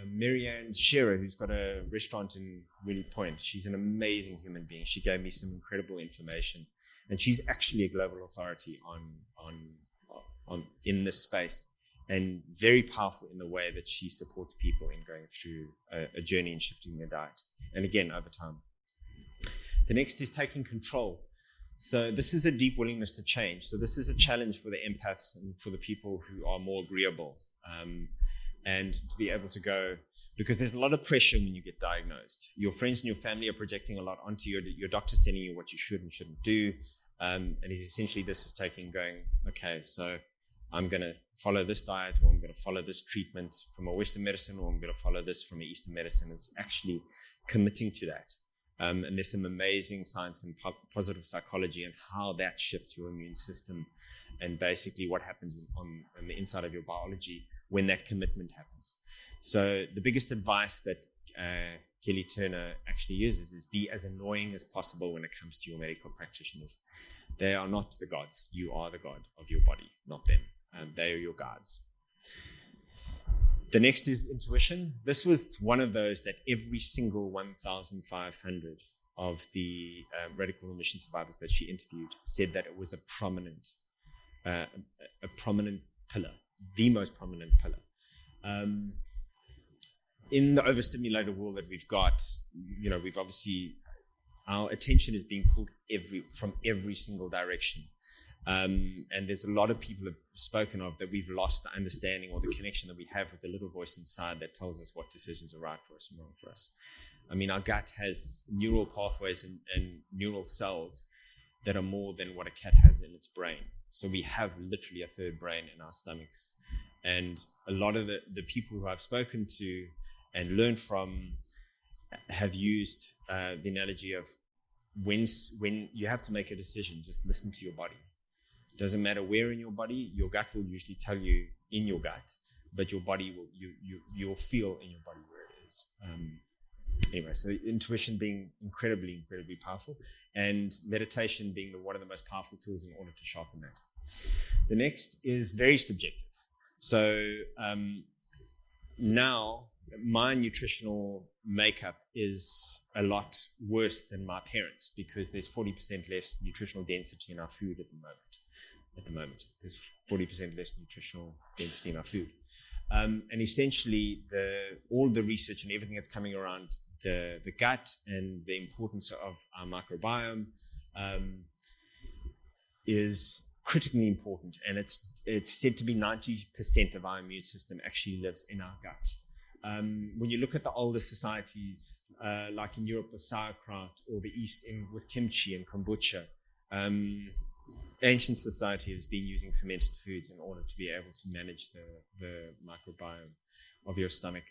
Marianne Shearer, who's got a restaurant in Willie Point, she's an amazing human being. She gave me some incredible information. And she's actually a global authority on in this space, and very powerful in the way that she supports people in going through a journey and shifting their diet. And again, over time. The next is taking control. So this is a deep willingness to change. So this is a challenge for the empaths and for the people who are more agreeable, and to be able to go, because there's a lot of pressure when you get diagnosed. Your friends and your family are projecting a lot onto your doctor's telling you what you should and shouldn't do. And it's essentially this is going, okay, so I'm going to follow this diet, or I'm going to follow this treatment from a Western medicine, or I'm going to follow this from an Eastern medicine. It's actually committing to that. And there's some amazing science and positive psychology and how that shifts your immune system and basically what happens on the inside of your biology when that commitment happens. So the biggest advice that Kelly Turner actually uses is be as annoying as possible when it comes to your medical practitioners. They are not the gods. You are the god of your body, not them. They are your guides. The next is intuition. This was one of those that every single 1,500 of the radical remission survivors that she interviewed said that it was a prominent pillar, the most prominent pillar. In the overstimulated world that we've got, we've obviously, our attention is being pulled from every single direction. And there's a lot of people have spoken of that we've lost the understanding or the connection that we have with the little voice inside that tells us what decisions are right for us and wrong for us. I mean, our gut has neural pathways and neural cells that are more than what a cat has in its brain. So we have literally a third brain in our stomachs. And a lot of the people who I've spoken to and learned from have used the analogy of when you have to make a decision, just listen to your body. It doesn't matter where in your body, your gut will usually tell you in your gut, but your body will, you'll feel in your body where it is. Anyway, so intuition being incredibly, incredibly powerful, and meditation being one of the most powerful tools in order to sharpen that. The next is very subjective. So now my nutritional makeup is a lot worse than my parents because there's 40% less nutritional density in our food at the moment. There's 40% less nutritional density in our food. And essentially, all the research and everything that's coming around the gut and the importance of our microbiome is critically important. And it's said to be 90% of our immune system actually lives in our gut. When you look at the older societies, like in Europe with sauerkraut, or the East with kimchi and kombucha, ancient society has been using fermented foods in order to be able to manage the microbiome of your stomach.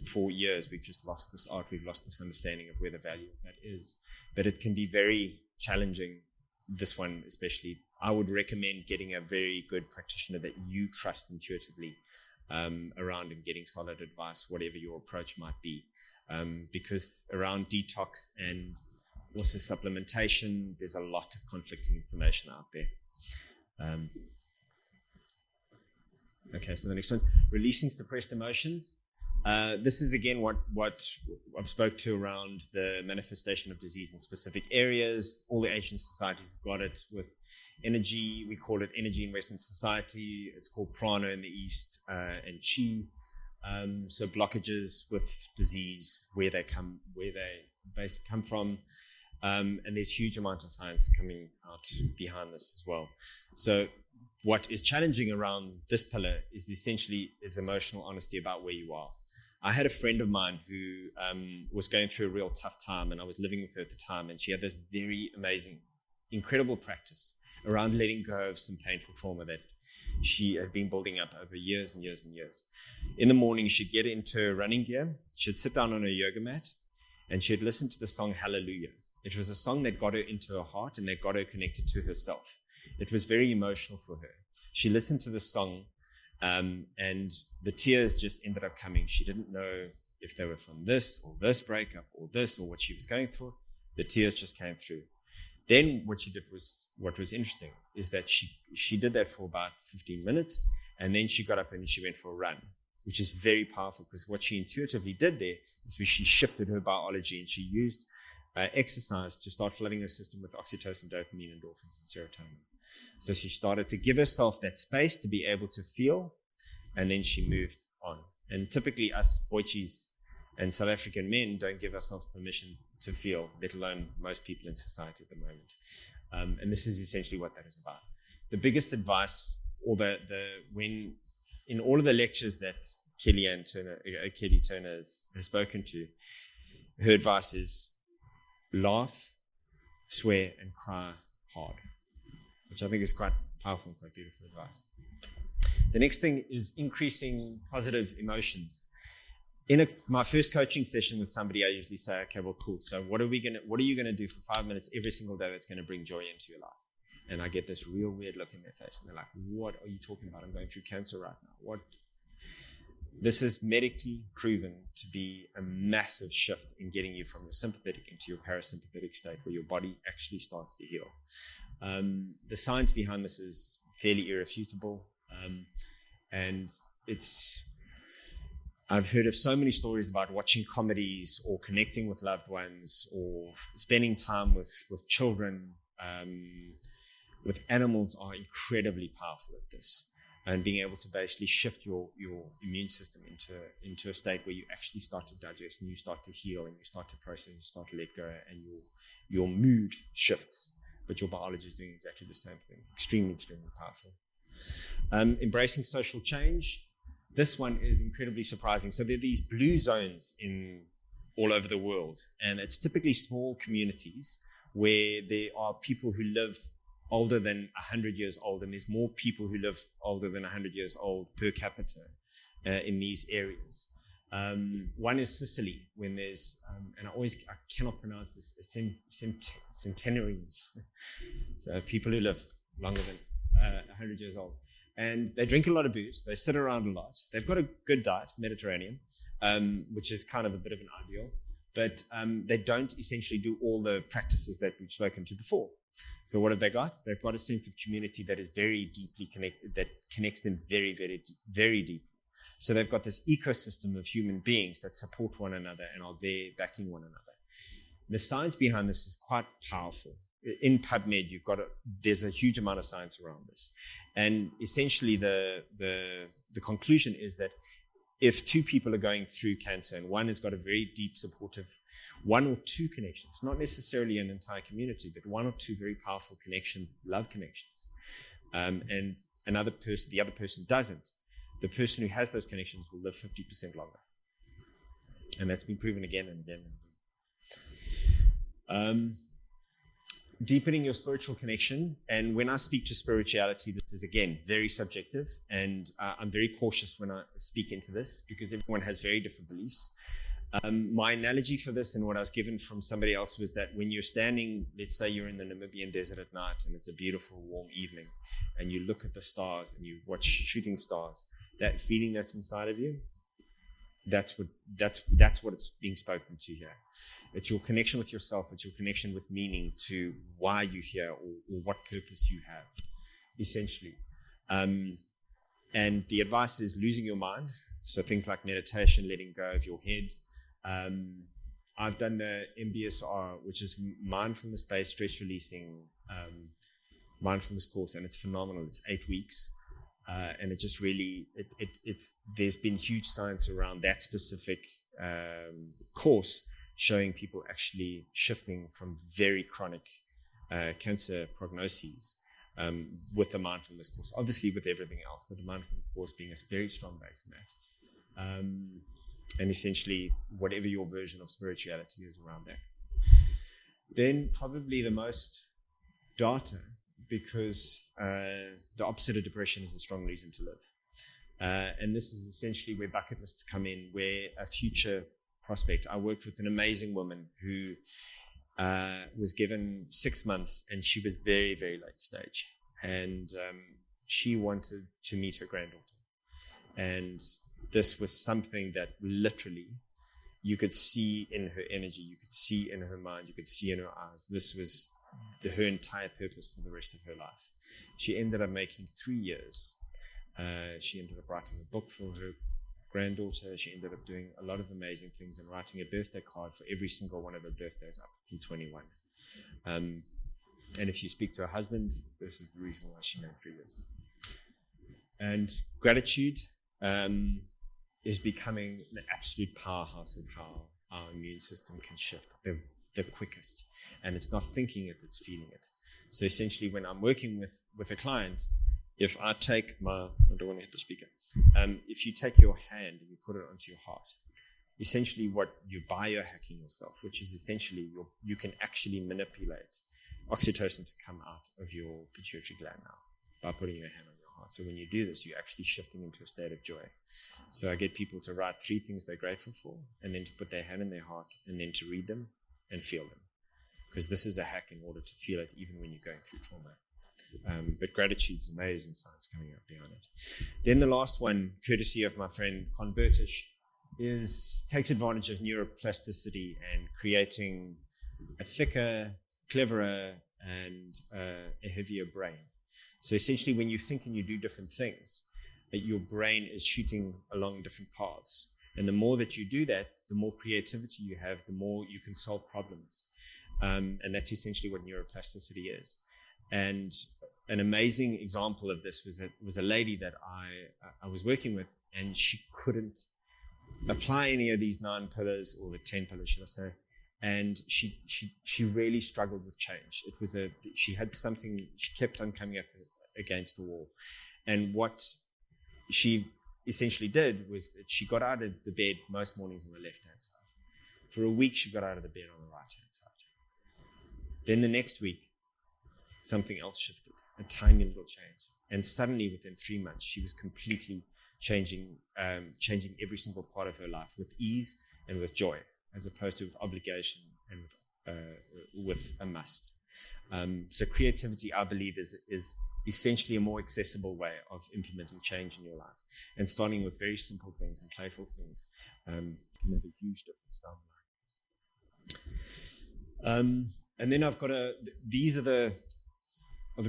For years, we've just lost this art, we've lost this understanding of where the value of that is. But it can be very challenging, this one especially. I would recommend getting a very good practitioner that you trust intuitively around and getting solid advice, whatever your approach might be. Because around detox and also supplementation, there's a lot of conflicting information out there. Okay, so the next one, releasing suppressed emotions. This is again what I've spoke to around the manifestation of disease in specific areas. All the ancient societies have got it with energy. We call it energy in Western society. It's called prana in the East, and chi. So blockages with disease, where they basically come from. And there's huge amount of science coming out behind this as well. So what is challenging around this pillar is essentially emotional honesty about where you are. I had a friend of mine who was going through a real tough time, and I was living with her at the time, and she had this very amazing, incredible practice around letting go of some painful trauma that she had been building up over years and years and years. In the morning, she'd get into running gear, she'd sit down on a yoga mat, and she'd listen to the song Hallelujah. It was a song that got her into her heart and that got her connected to herself. It was very emotional for her. She listened to the song, and the tears just ended up coming. She didn't know if they were from this or this breakup or this or what she was going through. The tears just came through. Then what she did was, what was interesting is that she did that for about 15 minutes, and then she got up and she went for a run, which is very powerful, because what she intuitively did there is she shifted her biology, and she used exercise to start flooding her system with oxytocin, dopamine, endorphins, and serotonin. So she started to give herself that space to be able to feel, and then she moved on. And typically us Boichis and South African men don't give ourselves permission to feel, let alone most people in society at the moment. And this is essentially what that is about. The biggest advice, or when in all of the lectures that Kelly Turner has spoken to, her advice is laugh, swear, and cry hard, which I think is quite powerful and quite beautiful advice. The next thing is increasing positive emotions. In my first coaching session with somebody, I usually say, okay, well, cool. So what are you going to do for 5 minutes every single day that's going to bring joy into your life? And I get this real weird look in their face, and they're like, what are you talking about? I'm going through cancer right now. This is medically proven to be a massive shift in getting you from your sympathetic into your parasympathetic state, where your body actually starts to heal. The science behind this is fairly irrefutable, and I've heard of so many stories about watching comedies or connecting with loved ones or spending time with children, with animals, are incredibly powerful at this. And being able to basically shift your immune system into a state where you actually start to digest, and you start to heal, and you start to process, and you start to let go, and your mood shifts. but your biology is doing exactly the same thing. Extremely, extremely powerful. Embracing social change. This one is incredibly surprising. So there are these blue zones all over the world, and it's typically small communities where there are people who live older than 100 years old, and there's more people who live older than 100 years old per capita in these areas. One is Sicily, when there's, and I cannot pronounce this, centenarians. So people who live longer than 100 years old. And they drink a lot of booze. They sit around a lot. They've got a good diet, Mediterranean, which is kind of a bit of an ideal. But they don't essentially do all the practices that we've spoken to before. So what have they got? They've got a sense of community that is very deeply connected, that connects them very, very, very deeply. So they've got this ecosystem of human beings that support one another and are there backing one another. The science behind this is quite powerful. In PubMed, there's a huge amount of science around this. And essentially the conclusion is that if two people are going through cancer and one has got a very deep supportive, one or two connections, not necessarily an entire community, but one or two very powerful connections, love connections, and the other person doesn't, the person who has those connections will live 50% longer. And that's been proven again and again and again. Deepening your spiritual connection. And when I speak to spirituality, this is, again, very subjective. And I'm very cautious when I speak into this because everyone has very different beliefs. My analogy for this and what I was given from somebody else was that when you're standing, let's say you're in the Namibian desert at night and it's a beautiful warm evening and you look at the stars and you watch shooting stars, that feeling that's inside of you, that's what it's being spoken to here. It's your connection with yourself. It's your connection with meaning to why you're here or what purpose you have, essentially. And the advice is losing your mind. So things like meditation, letting go of your head. I've done the MBSR, which is mindfulness-based stress releasing mindfulness course, and it's phenomenal. It's 8 weeks. And it just really, there's been huge science around that specific course, showing people actually shifting from very chronic cancer prognoses with the mindfulness course, obviously with everything else, but the mindfulness course being a very strong base in that. And essentially, whatever your version of spirituality is around that. Then probably the most data, because the opposite of depression is a strong reason to live. And this is essentially where bucket lists come in, where a future prospect. I worked with an amazing woman who was given 6 months, and she was very, very late stage. And she wanted to meet her granddaughter. And this was something that literally you could see in her energy, you could see in her mind, you could see in her eyes. This was her entire purpose for the rest of her life. She ended up making 3 years. She ended up writing a book for her granddaughter. She ended up doing a lot of amazing things and writing a birthday card for every single one of her birthdays up to 21. And if you speak to her husband, this is the reason why she made 3 years. And gratitude is becoming an absolute powerhouse of how our immune system can shift the quickest. And it's not thinking it, it's feeling it. So essentially, when I'm working with a client, if I take I don't want to hit the speaker. If you take your hand and you put it onto your heart, essentially what you're biohacking yourself, which is essentially you can actually manipulate oxytocin to come out of your pituitary gland now by putting your hand on your heart. So when you do this, you're actually shifting into a state of joy. So I get people to write 3 things they're grateful for, and then to put their hand in their heart, and then to read them and feel them. Because this is a hack in order to feel it even when you're going through trauma. But gratitude's amazing science coming up behind it. Then the last one, courtesy of my friend Convertish, takes advantage of neuroplasticity and creating a thicker, cleverer, and a heavier brain. So essentially, when you think and you do different things, that your brain is shooting along different paths. And the more that you do that, the more creativity you have, the more you can solve problems. And that's essentially what neuroplasticity is. And an amazing example of this was a lady that I was working with, and she couldn't apply any of these 9 pillars, or the 10 pillars, should I say. and she really struggled with change. She had something, she kept on coming up against the wall. And what she essentially did was that she got out of the bed most mornings on the left-hand side. For a week, she got out of the bed on the right-hand side. Then the next week, something else shifted, a tiny little change. And suddenly, within 3 months, she was completely changing every single part of her life with ease and with joy, as opposed to with obligation and with a must. So creativity, I believe, is essentially a more accessible way of implementing change in your life. And starting with very simple things and playful things can have a huge difference down the line. And then I've got these are the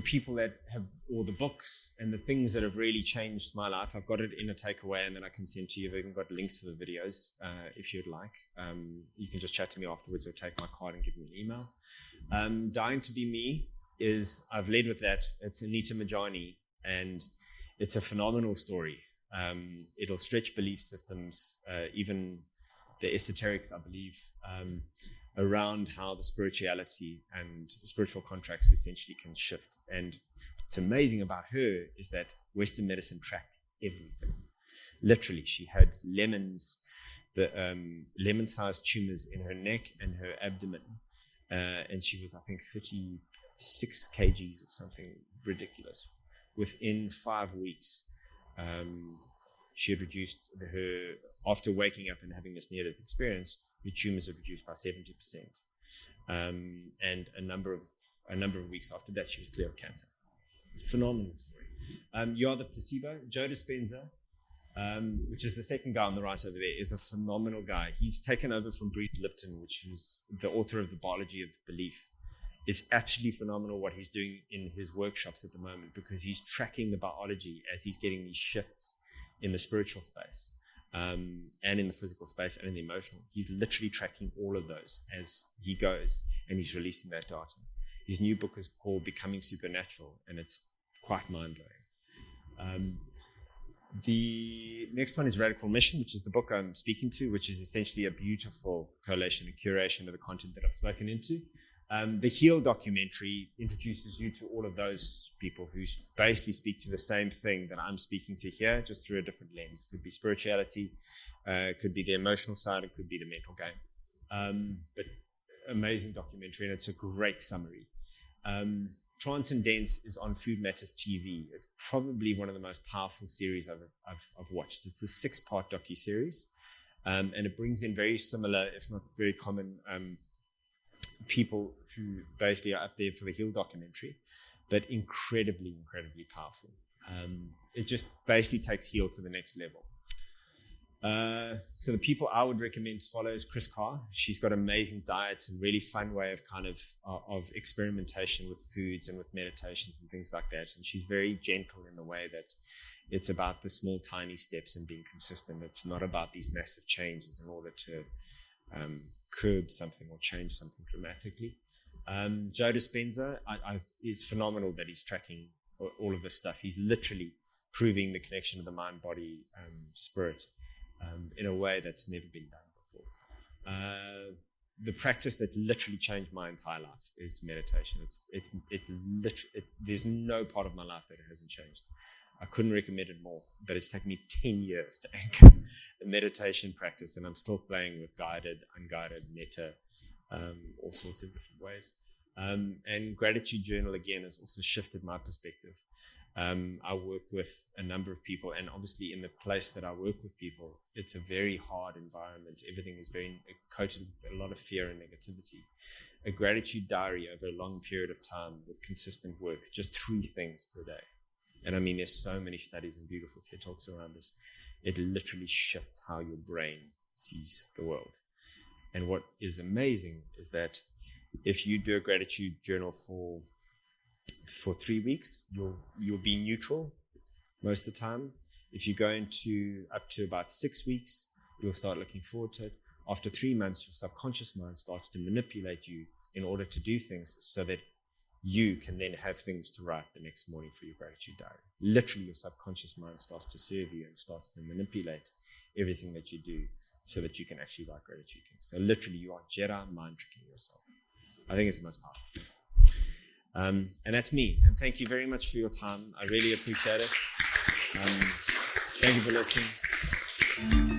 people that have, or the books and the things that have really changed my life. I've got it in a takeaway, and then I can send to you. I've even got links to the videos if you'd like. You can just chat to me afterwards or take my card and give me an email. Dying to Be Me I've led with that. It's Anita Majani, and it's a phenomenal story. It'll stretch belief systems, even the esoterics, I believe, around how the spirituality and spiritual contracts essentially can shift. And what's amazing about her is that Western medicine tracked everything. Literally, she had lemon-sized tumors in her neck and her abdomen, and she was, I think, 36 kgs or something ridiculous. Within 5 weeks, she had reduced after waking up and having this near-death experience, the tumors had reduced by 70%. And a number of weeks after that, she was clear of cancer. It's a phenomenal story. You Are the Placebo. Joe Dispenza, which is the second guy on the right over there, is a phenomenal guy. He's taken over from Bruce Lipton, which was the author of The Biology of Belief. It's absolutely phenomenal what he's doing in his workshops at the moment, because he's tracking the biology as he's getting these shifts in the spiritual space. And in the physical space and in the emotional. He's literally tracking all of those as he goes, and he's releasing that data. His new book is called Becoming Supernatural, and it's quite mind-blowing. The next one is Radical Mission, which is the book I'm speaking to, which is essentially a beautiful collation and curation of the content that I've spoken into. The Heal documentary introduces you to all of those people who basically speak to the same thing that I'm speaking to here, just through a different lens. Could be spirituality, could be the emotional side, it could be the mental game. But amazing documentary, and it's a great summary. Transcendence is on Food Matters TV. It's probably one of the most powerful series I've watched. It's a 6-part docu-series, and it brings in very similar, if not very common, people who basically are up there for the Heal documentary, but incredibly powerful. It just basically takes Heal to the next level. So the people I would recommend to follow is Chris Carr. She's got amazing diets and really fun way of experimentation with foods and with meditations and things like that. And she's very gentle in the way that it's about the small, tiny steps and being consistent. It's not about these massive changes in order to curb something or change something dramatically. Joe Dispenza is phenomenal that he's tracking all of this stuff. He's literally proving the connection of the mind, body, spirit in a way that's never been done before. The practice that literally changed my entire life is meditation. There's no part of my life that it hasn't changed. I couldn't recommend it more, but it's taken me 10 years to anchor the meditation practice, and I'm still playing with guided, unguided, metta, all sorts of different ways. And gratitude journal, again, has also shifted my perspective. I work with a number of people, and obviously in the place that I work with people, it's a very hard environment. Everything is very coated with a lot of fear and negativity. A gratitude diary over a long period of time with consistent work, just 3 things per day. And I mean, there's so many studies and beautiful TED Talks around this. It literally shifts how your brain sees the world. And what is amazing is that if you do a gratitude journal for 3 weeks, you'll be neutral most of the time. If you go into up to about 6 weeks, you'll start looking forward to it. After 3 months, your subconscious mind starts to manipulate you in order to do things so that you can then have things to write the next morning for your gratitude diary. Literally, your subconscious mind starts to serve you and starts to manipulate everything that you do so that you can actually write gratitude things. So literally, you are Jedi mind tricking yourself. I think it's the most powerful. And that's me. And thank you very much for your time. I really appreciate it. Thank you for listening.